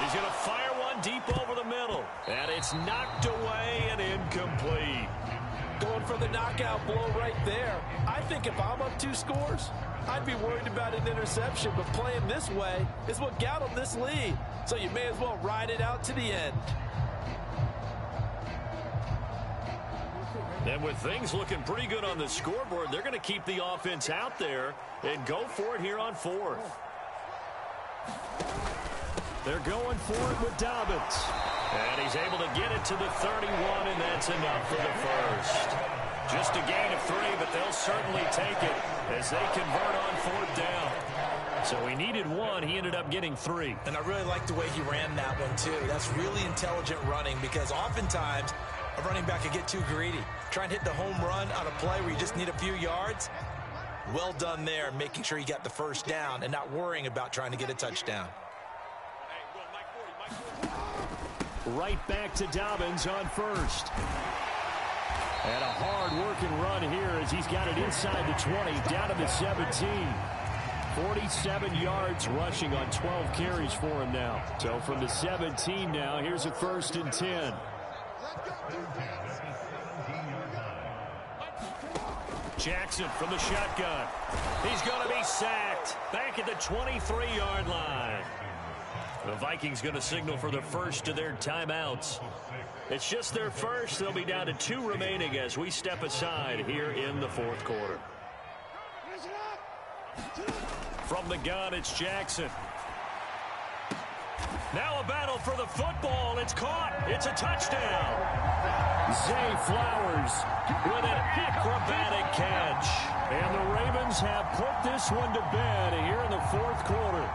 He's going to fire one deep over the middle. And it's knocked away and incomplete. Going for the knockout blow right there. I think if I'm up 2 scores, I'd be worried about an interception. But playing this way is what got them this lead. So you may as well ride it out to the end. And with things looking pretty good on the scoreboard, they're going to keep the offense out there and go for it here on 4th. They're going for it with Dobbins. And he's able to get it to the 31, and that's enough for the first. Just a gain of 3, but they'll certainly take it as they convert on 4th down. So he needed 1. He ended up getting 3. And I really like the way he ran that one, too. That's really intelligent running because oftentimes a running back can get too greedy. Try and hit the home run on a play where you just need a few yards. Well done there, making sure you got the first down and not worrying about trying to get a touchdown. Right back to Dobbins on 1st. And a hard-working run here as he's got it inside the 20, down to the 17. 47 yards rushing on 12 carries for him now. So from the 17 now, here's a 1st and 10. Jackson from the shotgun. He's going to be sacked back at the 23-yard line. The Vikings going to signal for the first of their timeouts. It's just their first. They'll be down to 2 remaining as we step aside here in the fourth quarter. From the gun, it's Jackson. Now a battle for the football. It's caught. It's a touchdown. Zay Flowers with an acrobatic catch. And the Ravens have put this one to bed here in the fourth quarter.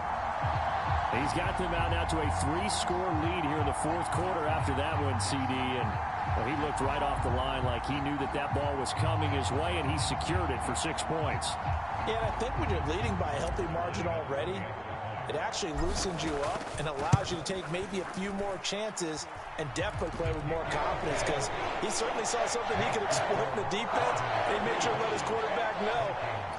He's got them out now to a 3-score lead here in the fourth quarter after that one, CD. And well, he looked right off the line like he knew that that ball was coming his way, and he secured it for 6 points. Yeah, and I think when you're leading by a healthy margin already, it actually loosens you up and allows you to take maybe a few more chances and definitely play with more confidence, because he certainly saw something he could exploit in the defense. He made sure to let his quarterback know,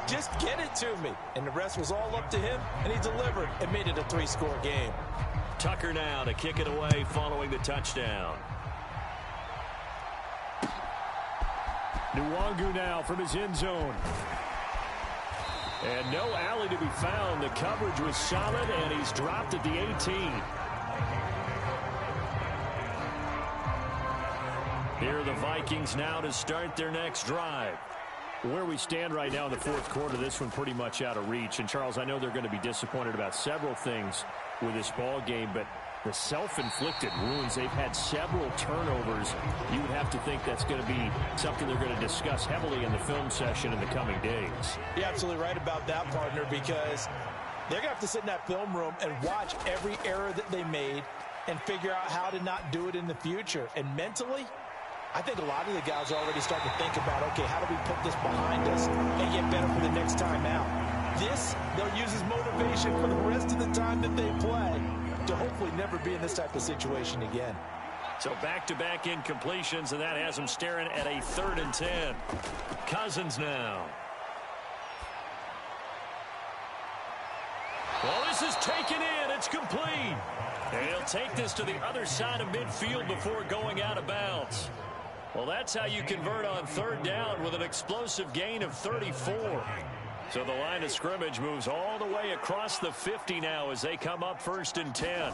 just get it to me. And the rest was all up to him, and he delivered and made it a 3-score game. Tucker now to kick it away following the touchdown. Nwangu now from his end zone. And no alley to be found. The coverage was solid, and he's dropped at the 18. Here are the Vikings now to start their next drive. Where we stand right now in the fourth quarter, this one pretty much out of reach. And, Charles, I know they're going to be disappointed about several things with this ball game, but the self-inflicted wounds, they've had several turnovers. You would have to think that's going to be something they're going to discuss heavily in the film session in the coming days. You're absolutely right about that, partner, because they're going to have to sit in that film room and watch every error that they made and figure out how to not do it in the future. And mentally, I think a lot of the guys are already starting to think about, okay, how do we put this behind us and get better for the next time out? This, they'll use as motivation for the rest of the time that they play to hopefully never be in this type of situation again. So back-to-back incompletions, and that has them staring at a 3rd and 10. Cousins now. Well, this is taken in. It's complete. And he'll take this to the other side of midfield before going out of bounds. Well, that's how you convert on 3rd down with an explosive gain of 34. So the line of scrimmage moves all the way across the 50 now as they come up 1st and 10.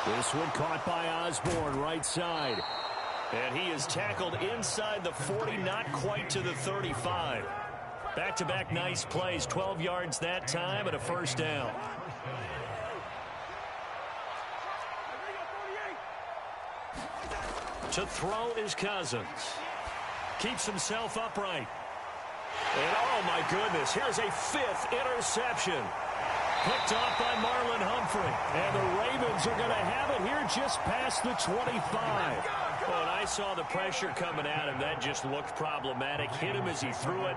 This one caught by Osborne, right side. And he is tackled inside the 40, not quite to the 35. Back-to-back nice plays, 12 yards that time and a 1st down. To throw is Cousins. Keeps himself upright. And oh my goodness, here's a 5th interception. Picked off by Marlon Humphrey. And the Ravens are going to have it here just past the 25. Well, and I saw the pressure coming at him. That just looked problematic. Hit him as he threw it,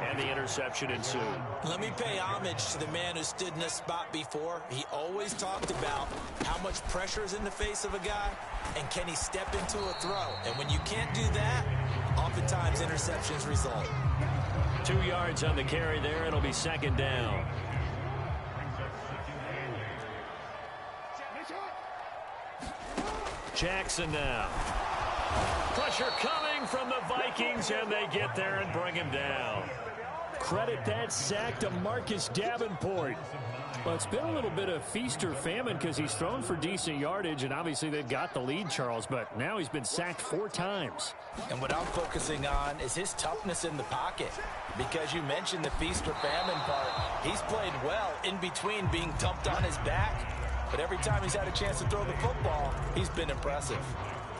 and the interception ensued. Let me pay homage to the man who stood in this spot before. He always talked about how much pressure is in the face of a guy, and can he step into a throw. And when you can't do that, oftentimes interceptions result. 2 yards on the carry there. It'll be 2nd down. Jackson now. Pressure coming from the Vikings, and they get there and bring him down. Credit that sack to Marcus Davenport. Well, it's been a little bit of feast or famine because he's thrown for decent yardage, and obviously they've got the lead, Charles, but now he's been sacked 4 times. And what I'm focusing on is his toughness in the pocket, because you mentioned the feast or famine part. He's played well in between being dumped on his back, but every time he's had a chance to throw the football, he's been impressive.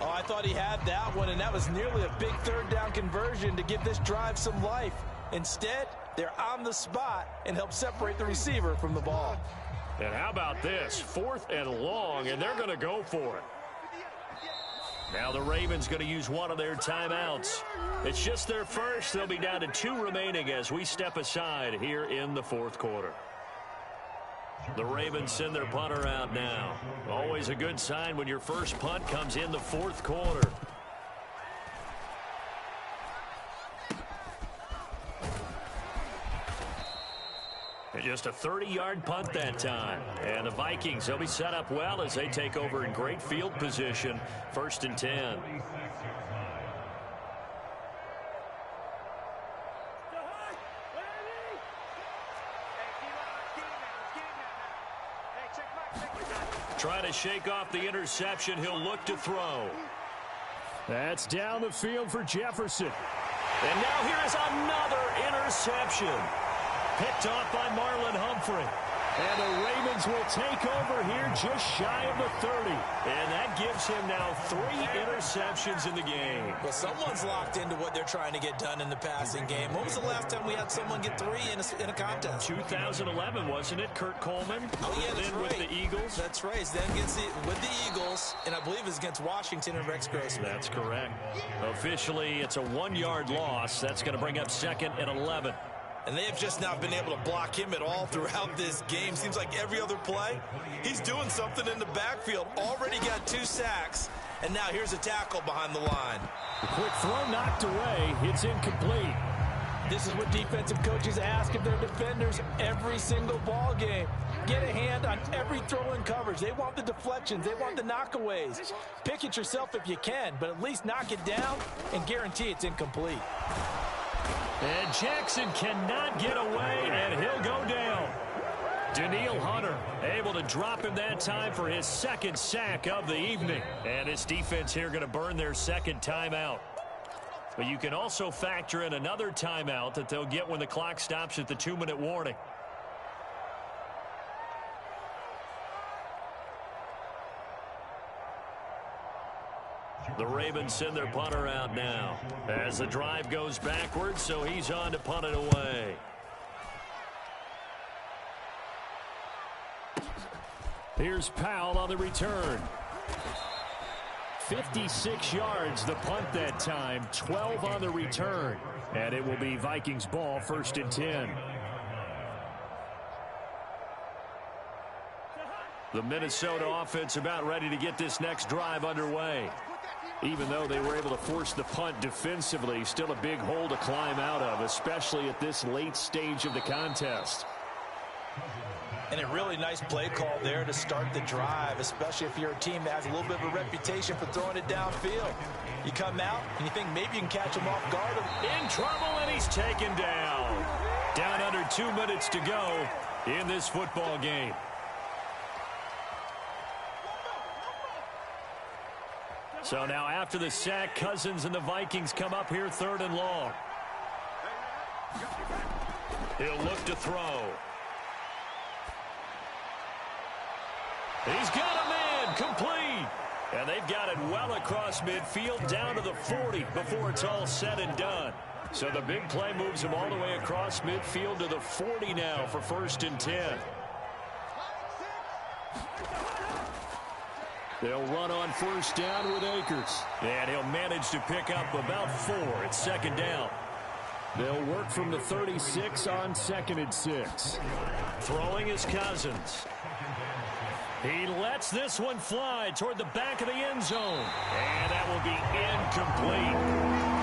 Oh, I thought he had that one, and that was nearly a big 3rd down conversion to give this drive some life. Instead, they're on the spot and help separate the receiver from the ball. And how about this? 4th and long, and they're going to go for it. Now the Ravens going to use one of their timeouts. It's just their first. They'll be down to 2 remaining as we step aside here in the fourth quarter. The Ravens send their punter out now. Always a good sign when your first punt comes in the fourth quarter. And Just a 30-yard punt that time. And the Vikings, they'll be set up well as they take over in great field position. 1st and 10. Trying to shake off the interception. He'll look to throw. That's down the field for Jefferson. And now here is another interception. Picked off by Marlon Humphrey. And the Ravens will take over here just shy of the 30. And that gives him now 3 interceptions in the game. Well, someone's locked into what they're trying to get done in the passing game. When was the last time we had someone get 3 in a contest? 2011, wasn't it? Kurt Coleman. Oh, yeah, that's right. With the Eagles. That's right. Then with the Eagles, and I believe it's against Washington and Rex Grossman. That's correct. Officially, it's a 1-yard loss. That's going to bring up 2nd and 11. And they have just not been able to block him at all throughout this game. Seems like every other play, he's doing something in the backfield. Already got 2 sacks, and now here's a tackle behind the line. The quick throw knocked away. It's incomplete. This is what defensive coaches ask of their defenders every single ball game. Get a hand on every throw in coverage. They want the deflections. They want the knockaways. Pick it yourself if you can, but at least knock it down and guarantee it's incomplete. And Jackson cannot get away, and he'll go down. Daniil Hunter able to drop him that time for his 2nd sack of the evening. And his defense here going to burn their 2nd timeout. But you can also factor in another timeout that they'll get when the clock stops at the 2-minute warning. The Ravens send their punter out now as the drive goes backwards, so he's on to punt it away. Here's Powell on the return. 56 yards the punt that time, 12 on the return. And it will be Vikings ball, 1st and 10. The Minnesota offense about ready to get this next drive underway. Even though they were able to force the punt defensively, still a big hole to climb out of, especially at this late stage of the contest. And a really nice play call there to start the drive, especially if you're a team that has a little bit of a reputation for throwing it downfield. You come out and you think maybe you can catch him off guard. In trouble, and he's taken down. Down under 2 minutes to go in this football game. So now after the sack, Cousins and the Vikings come up here 3rd and long. He'll look to throw. He's got a man, complete. And they've got it well across midfield down to the 40 before it's all said and done. So the big play moves him all the way across midfield to the 40 now for 1st and 10. They'll run on 1st down with Akers. And he'll manage to pick up about 4. It's 2nd down. They'll work from the 36 on 2nd and 6. Throwing is Cousins. He lets this one fly toward the back of the end zone. And that will be incomplete.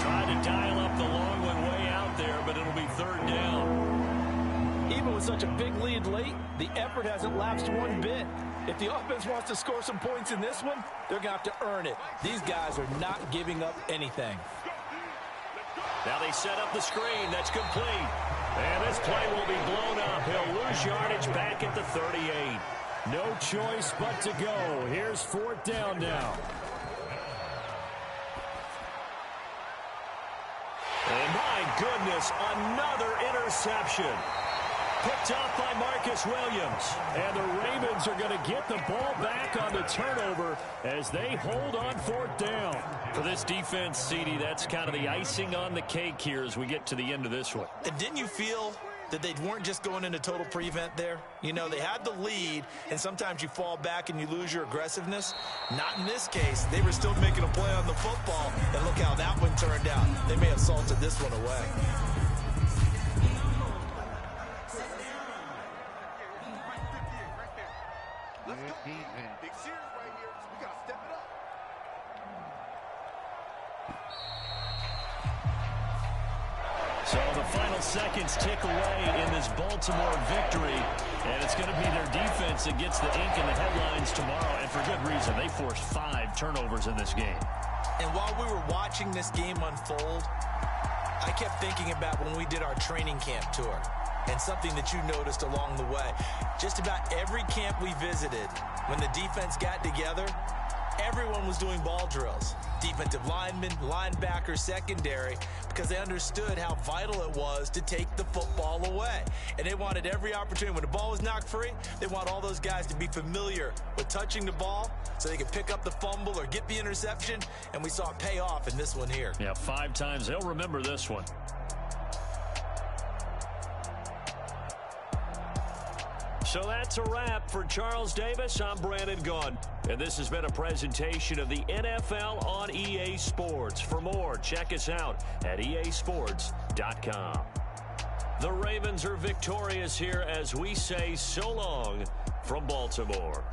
Trying to dial up the long one way out there, but it'll be 3rd down. Even with such a big lead late, the effort hasn't lapsed one bit. If the offense wants to score some points in this one, they're going to have to earn it. These guys are not giving up anything. Now they set up the screen. That's complete. And this play will be blown up. He'll lose yardage back at the 38. No choice but to go. Here's 4th down now. And my goodness, another interception. Picked off by Marcus Williams. And the Ravens are going to get the ball back on the turnover as they hold on 4th down. For this defense, CD, that's kind of the icing on the cake here as we get to the end of this one. And didn't you feel that they weren't just going into total prevent there? You know, they had the lead, and sometimes you fall back and you lose your aggressiveness. Not in this case. They were still making a play on the football, and look how that one turned out. They may have salted this one away. Big series right here. We got to step it up. So the final seconds tick away in this Baltimore victory, and it's going to be their defense that gets the ink in the headlines tomorrow, and for good reason. They forced 5 turnovers in this game. And while we were watching this game unfold, I kept thinking about when we did our training camp tour, and something that you noticed along the way. Just about every camp we visited, when the defense got together, everyone was doing ball drills. Defensive linemen, linebackers, secondary, because they understood how vital it was to take the football away. And they wanted every opportunity. When the ball was knocked free, they want all those guys to be familiar with touching the ball so they could pick up the fumble or get the interception. And we saw it pay off in this one here. Yeah, 5 times. They'll remember this one. So that's a wrap for Charles Davis. I'm Brandon Gaudin, and this has been a presentation of the NFL on EA Sports. For more, check us out at easports.com. The Ravens are victorious here as we say so long from Baltimore.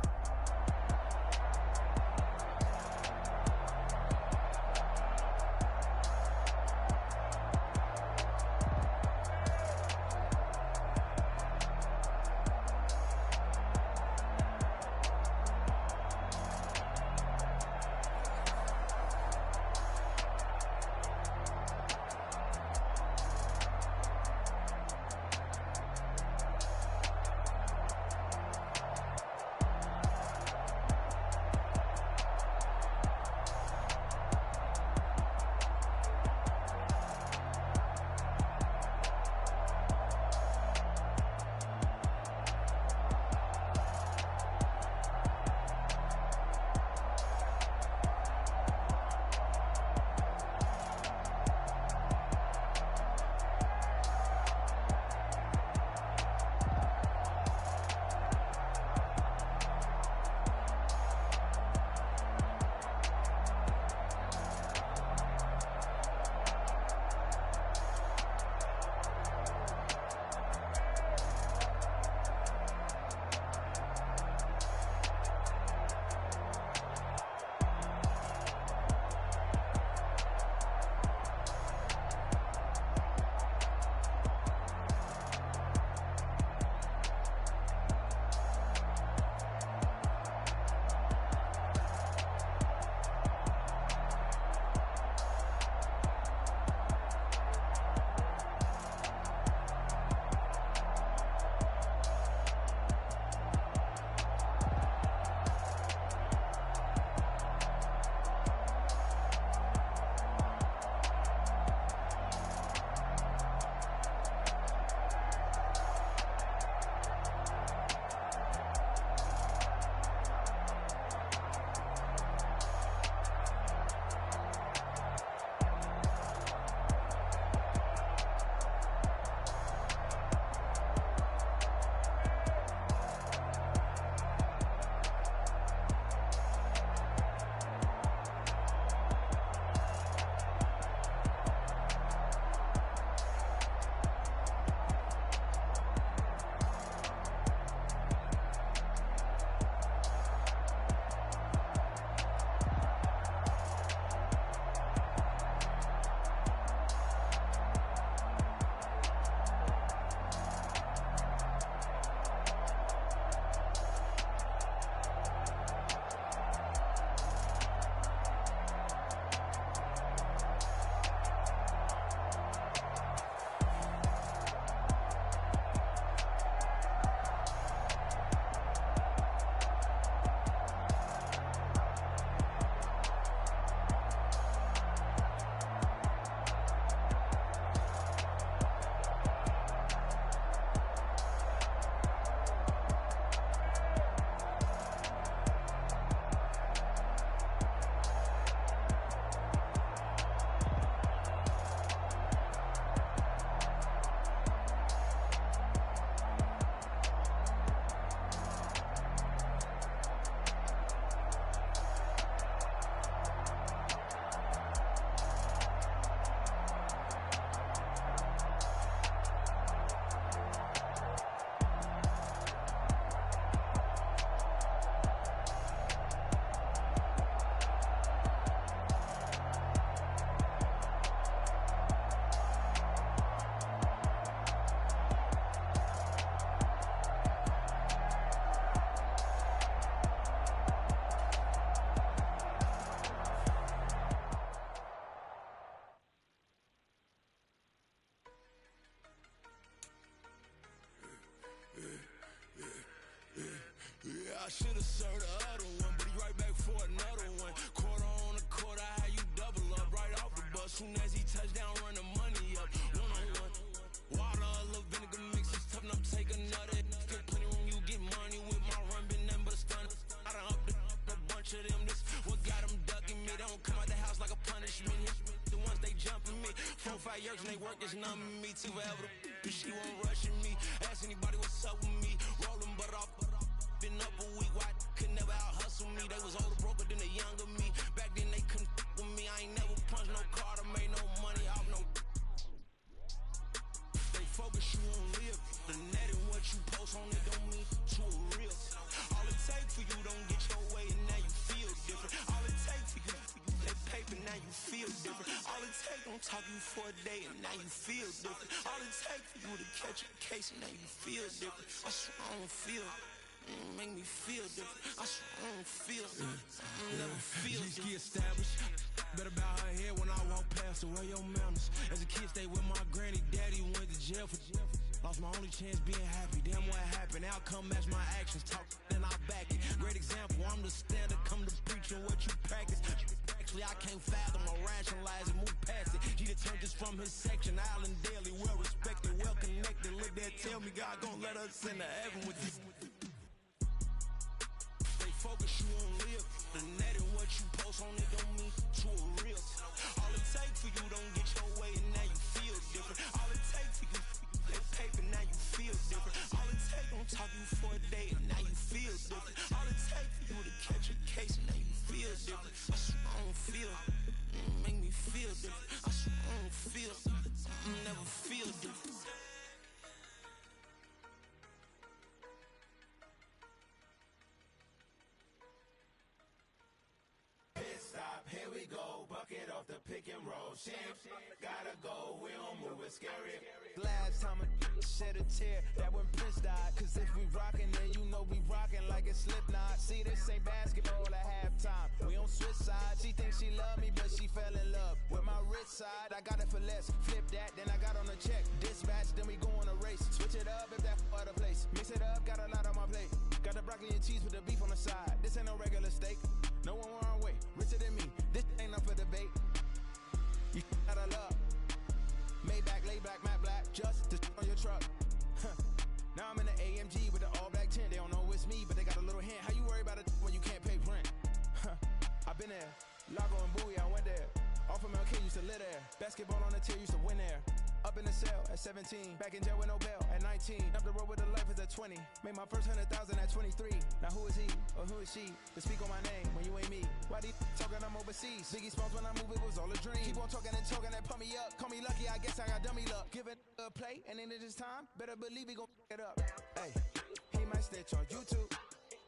should've served the other one, but he right back for another one. Quarter on a quarter, how you double up right off the bus. Soon as he touch down, run the money up. One-on-one. Water, a little vinegar mix, it's tough enough to take another. Get plenty when you get money with my run, been nothing but a stun. I done up a bunch of them. This what got them ducking me. They don't come out the house like a punishment. The ones they jumping me. 4 or 5 years and they work is numbing me. Too forever. She won't rushing me. Ask anybody what's up with me. Rolling butt off. Been up a week. Why could never out hustle me? They was older, broker than the younger me. Back then they couldn't with me. I ain't never punched no card or made no money off no. They focus you on live. The net and what you post on it don't mean to a real. All it take for you don't get your way and now you feel different. All it take for you that paper now you feel different. All it take don't talk you for a day and now you feel different. All it take for you to catch a case and now you feel different. I swear I don't feel. Make me feel different. I swear I don't feel. I never feel different. Get established. Better bow her head when I walk past her. Where your manners? As a kid, stayed with my granny. Daddy went to jail for. Lost my only chance being happy. Damn, what happened? Outcome match my actions. Talk, then I back it. Great example. I'm the standard. Come to preaching what you practice. Actually, I can't fathom or rationalize and move past it. She turned this from his section. Island daily, well respected, well connected. Look there, tell me God gon' let us into heaven with this. Focus you on live. The net and what you post on it don't mean to a real. All it take for you don't get your way and now you feel different. All it take for you that paper now you feel different. All it take don't talk you for a day and now you feel different. All it take for you to catch a case and now you feel different. I swear I don't feel. Make me feel different. I swear I don't feel. I never feel different. Stop, here we go, bucket off the pick and roll. Champ, gotta go, we don't move, it's scary. Last time a shed a tear, that when Prince died. Cause if we rockin', then you know we rockin' like it's Slipknot. See, this ain't basketball at halftime. We on switch sides. She thinks she love me, but she fell in love with my wrist side. I got it for less. Flip that, then I got on a check. Dispatch, then we go on a race. Switch it up if that other place. Mix it up, got a lot on my plate. Got the broccoli and cheese with the beef on the side. This ain't no regular steak. No one wrong way. Richer than me. This ain't up for debate. You got a love. Maybach, lay black, matte black. Just to on your truck. Now I'm in the AMG with the all black tint. They don't know it's me, but they got a little hint. How you worry about it when you can't pay rent? I've been there. Lago and Bowie, I went there. Off of MLK used to live there. Basketball on the tier used to win there. Up in the cell at 17. Back in jail with no bail at 19. Up the road with the life is at 20. Made my first 100,000 at 23. Now who is he or who is she to speak on my name when you ain't me? Why they talking I'm overseas? Biggie Smalls when I move it was all a dream. Keep on talking and talking and pump me up. Call me lucky, I guess I got dummy luck. Give it a play and then it is time. Better believe we gon' it up. Hey, he might stitch on YouTube.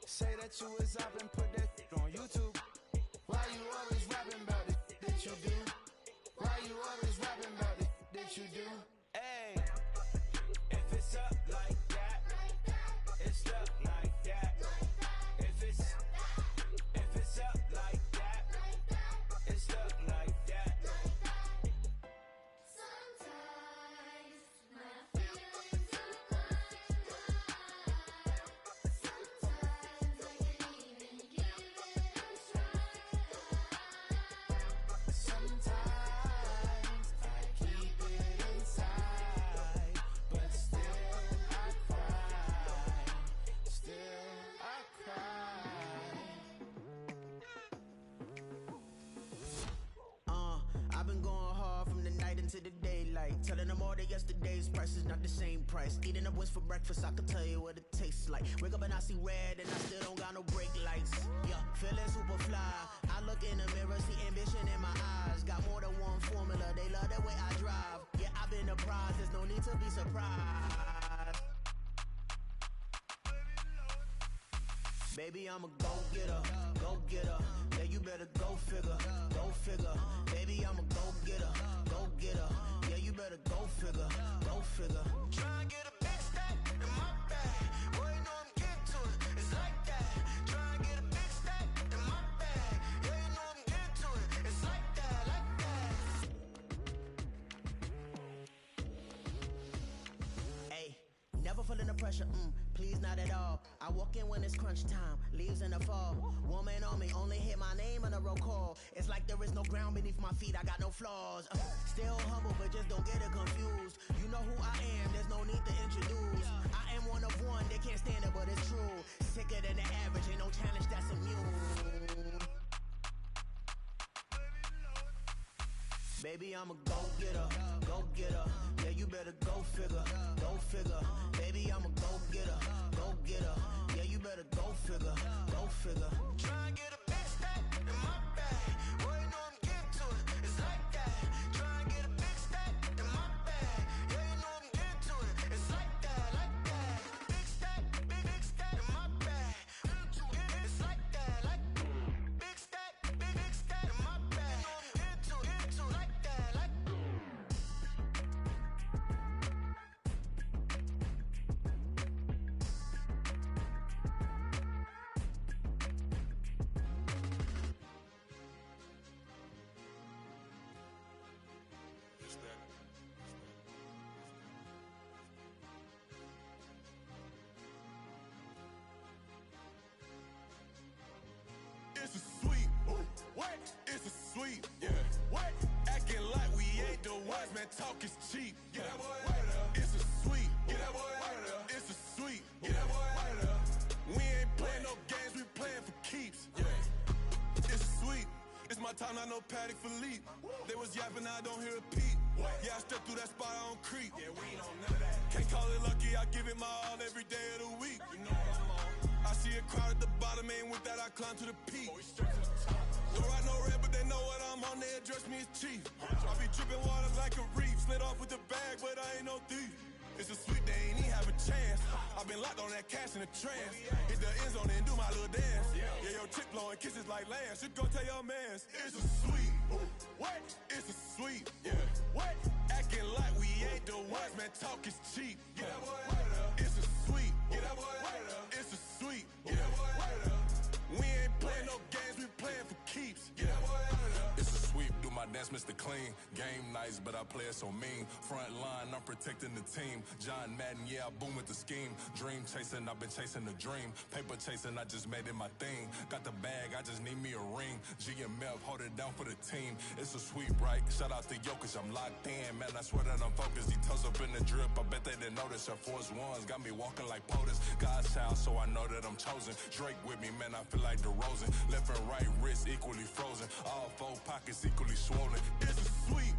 Say that you was up and put that on YouTube. Why you always rapping about it that you do? Why you always rapping about it that you do? Hey, if it's up like that, it's up like that. If it's up like that, it's up like that. Sometimes my feelings are like sometimes I can't even give it a try. Sometimes I keep it inside, but still I cry. Still I cry. I've been going hard from the night into the daylight. Telling them all that yesterday's price is not the same price. Eating up wings for breakfast, I can tell you what it tastes like. Wake up and I see red and I still don't got no brake lights. Yeah, feeling super fly. I look in the mirror, see ambition in my eyes. Got more than one formula, they love the way I drive. Yeah, I've been the prize, there's no need to be surprised. Baby, I'm a go-getter, go-getter. Yeah, you better go figure, go figure. Baby, I'm a go-getter, go-getter. Yeah, you better go figure, go figure. Try and get a big stack in my bag. Boy, you know I'm getting to it. It's like that. Try and get a big stack in my bag. Yeah, you know I'm getting to it. It's like that, like that. Hey, never feeling the pressure, please not at all. I walk in when it's crunch time, leaves in the fall. Woman on me, only hit my name on a roll call. It's like there is no ground beneath my feet, I got no flaws. Still humble, but just don't get it confused. You know who I am, there's no need to introduce. I am one of one, they can't stand it, but it's true. Sicker than the average, ain't no challenge that's immune. Baby, I'm a go-getter, go-getter. Yeah, you better go figure, go figure. Baby, I'm a go-getter, go-getter. Yeah, you better go figure, go figure. Try and get a big stack in my bag. Boy, you know I'm getting to it. It's like that. Try and get a big stack in my bag. Yeah, you know I'm getting to it. It's like that, like that. Big stack, big stack in my bag. It's like that, like big stack in my bag. You know I'm getting to it, like that, like. It's a sweet, what? It's a sweet, yeah. What? Acting like we ain't the ones, man. Talk is cheap. Get that boy out of there. It's a sweet, get that boy out of there. It's a sweet, get that boy out of there. We ain't playing no games, we playing for keeps. Yeah. It's sweet. It's my time, not no Paddock Philippe. They was yapping, I don't hear a peep. Yeah, I step through that spot, I don't creep. Yeah, we ain't on none of that. Can't call it lucky, I give it my all every day of the week. You know what I'm on. I see a crowd at the bottom, and with that I climb to the peak. Don't ride no red, but they know what I'm on, they address me as chief. I be dripping water like a reef, slid off with the bag, but I ain't no thief. It's a sweet, they ain't even have a chance. I've been locked on that cash in a trance. Hit the end zone and do my little dance. Yeah, your chick blowing kisses like Lance. You go tell your mans. It's a sweet, what? It's a sweet, yeah. What? Acting like we ain't the ones, man. Talk is cheap. Get that boy out of there. It's a sweet, get that boy out of there. It's a sweet, get that boy out of there. We ain't playing no games, we playing for keeps. Get that boy out of there. It's a sweep, do my dance, Mr. Clean. Game nice, but I play it so mean. Front line, I'm protecting the team. John Madden, yeah, I boom with the scheme. Dream chasing, I've been chasing the dream. Paper chasing, I just made it my thing. Got the bag, I just need me a ring. GMF, hold it down for the team. It's a sweep, right? Shout out to Jokic, I'm locked in. Man, I swear that I'm focused. He toes up in the drip, I bet they didn't notice. Air Force Ones got me walking like POTUS. God's child, so I know that I'm chosen. Drake with me, man, I feel like DeRozan. Left and right wrist equally frozen. All four pockets equally swollen. It's a sweet,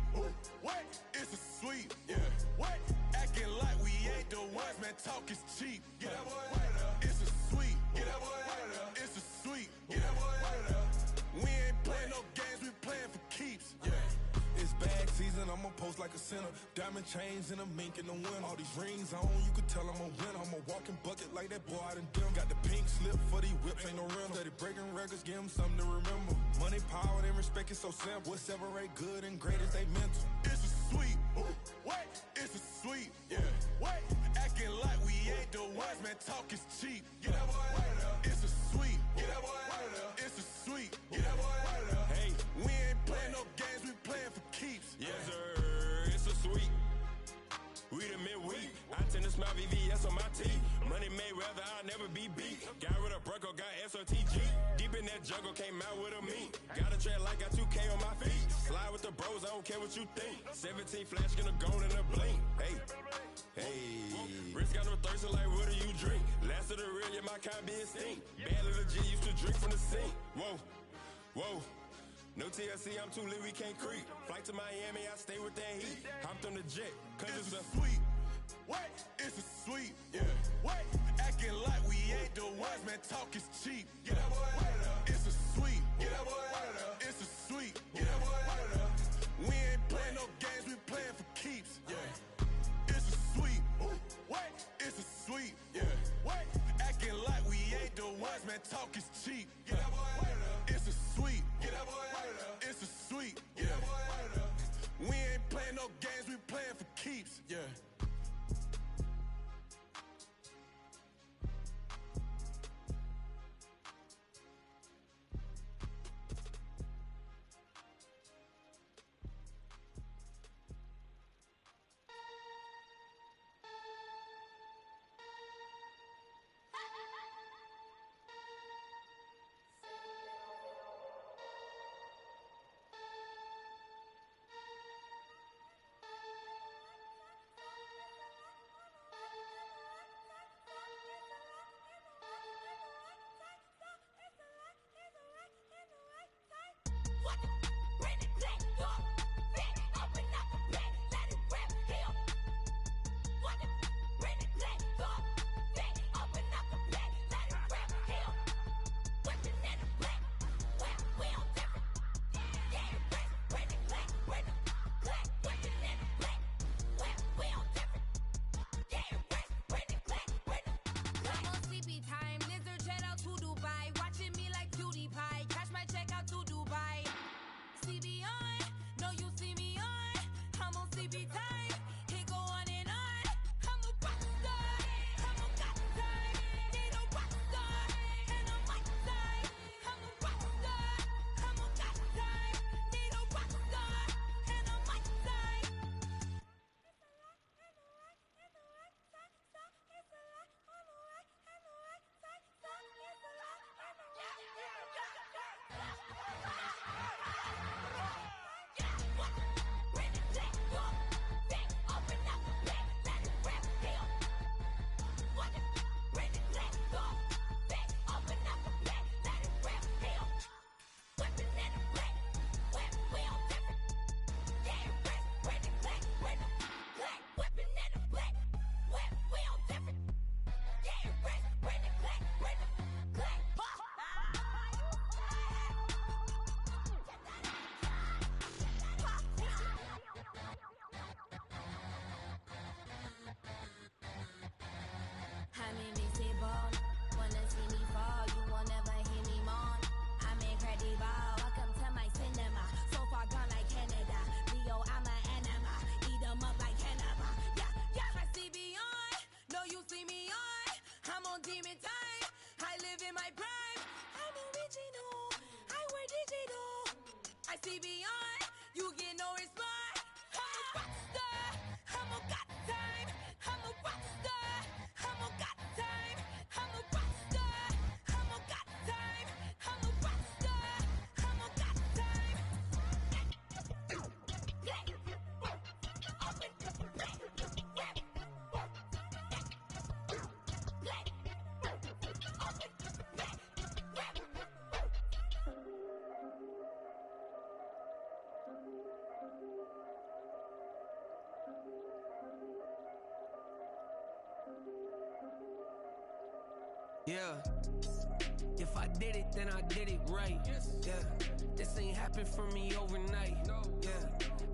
what? It's a sweet, yeah. What? Acting like we ain't the ones, man. Talk is cheap. Get that boy out of there. It's a sweet, get that boy out of there. It's a sweet, get that boy out of there. We ain't playing no games, we playing for keeps. Yeah. It's bag season, I'ma post like a sinner. Diamond chains and a mink in the wind. All these rings on, you could tell I'm a winner. I'm a walking bucket like that boy out in Denver. Got the pink slip for these whips, ain't no rental. Steady breaking records, give them something to remember. Money, power, and respect is so simple. What separate good and great is they mental. It's a sweet, what? It's a sweet, yeah. What? Acting like we ain't the ones, man. Talk is cheap. Get that boy out of there. It's a sweet, get that boy out of there. It's a sweet, get that boy out of there. Hey, we ain't playing no games, we playing for keeps. Yes, sir. It's a sweet. We the midweek. I tend to smile VVS on my teeth. Money made rather I'll never be beat. Got rid of Bronco, got SOTG. Deep in that jungle, came out with a meat. Got a tread like got 2K on my feet. Slide with the bros, I don't care what you think. 17 flash, gonna go in a blink. Hey. Wrist got no thirsting like what do you drink? Last of the real, yeah, my kind be extinct. Bad little G used to drink from the sink. Whoa. No TLC, I'm too lit, we can't creep. Flight to Miami, I stay with that heat. Hopped on the jet, cause it's a sweet. What? It's a sweet, yeah. What? Acting like we ain't the ones, man. Talk is cheap. Get that boy out of there. It's a sweet, get that boy out of there. It's a sweet, get that boy out of there. We ain't playing no games, we playing for keeps. Yeah. It's a sweet, what? It's a sweet, yeah. What? Acting like we ain't the ones, man. Talk is cheap. Get that boy out of there. It's a sweet, get that boy out of there. It's a sweet, get that boy out of there. We ain't playing no games, we playing for keeps. Yeah. my prime. I'm original, I wear digital. I see beyond, you get no response. I'm a rock star, I'm a got time. I'm a rock star, I'm a got time. I'm a rock star, I'm a got time. I'm a rock star, I'm a got time. Yeah. If I did it, then I did it right. Yeah. This ain't happened for me overnight. Yeah.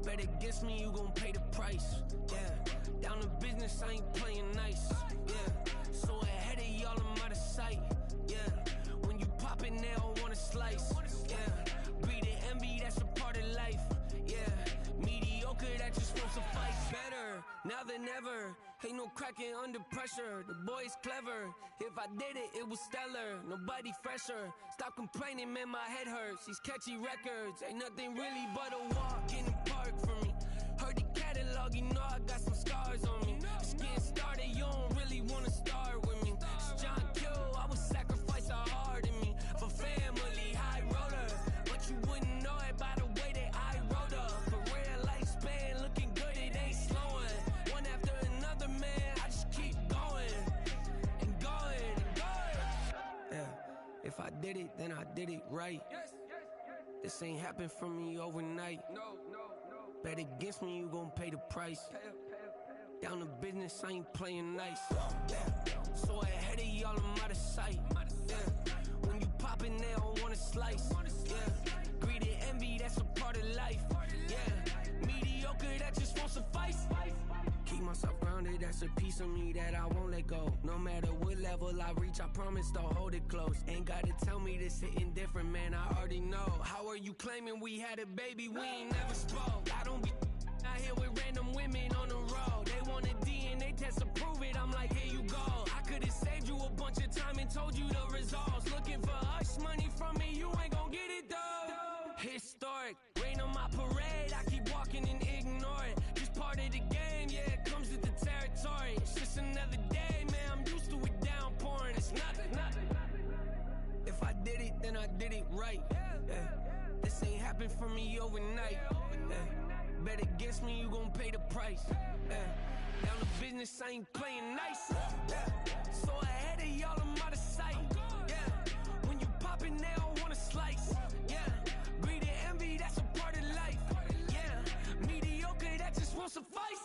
Bet against me, you gon' pay the price. Yeah. Down to business, I ain't playing nice. Yeah. So ahead of y'all, I'm out of sight. Yeah. When you pop it, they all wanna slice. Yeah. Greed and envy, that's a part of life. Yeah. Mediocre, that just won't suffice. Better now than ever. Ain't no cracking under pressure. The boy's clever. If I did it, it was stellar. Nobody fresher. Stop complaining, man, my head hurts. These catchy records ain't nothing really but a walk in the park for me. Heard the catalog, you know I got some scars on me. Just getting started, you don't really wanna start with me. It's John Kill, I would sacrifice a heart in me for family, high roller. But you wouldn't know it by the way that I wrote up. Career lifespan looking good, it ain't slowing. One after another, man, I just keep going and going and going. Yeah, if I did it, then I did it right. This ain't happened for me overnight. Bet against me, you gon' pay the price. Down to business, I ain't playing nice. Yeah. So ahead of y'all, I'm out of sight. Yeah. When you poppin', they don't wanna slice. Yeah. Greed and envy, that's a part of life. Yeah. Mediocre, that just won't suffice. Keep myself grounded, that's a piece of me that I won't let go. No matter what level I reach, I promise to hold it close. Ain't gotta tell me this hitting different, man, I already know. How are you claiming we had a baby, we ain't never spoke? I don't be out here with random women on the road. They want a DNA test to prove it, I'm like, here you go. I could've saved you a bunch of time and told you the results. Looking for hush money from me, you ain't gon' get it though. Historic, rain on my parade, I keep walking and ignore it. Just part of the game, yeah, it comes with the territory. It's just another day, man, I'm used to it downpouring. It's nothing. If I did it, then I did it right. Yeah. This ain't happened for me overnight. Yeah. Bet against me, you gon' pay the price. Yeah. Down to business, I ain't playing nice. Yeah. So ahead of y'all, I'm out of sight. Yeah. When you poppin', they don't wanna slice. Yeah. Greed and envy, that's a part of life. Yeah. Mediocre, that just won't suffice.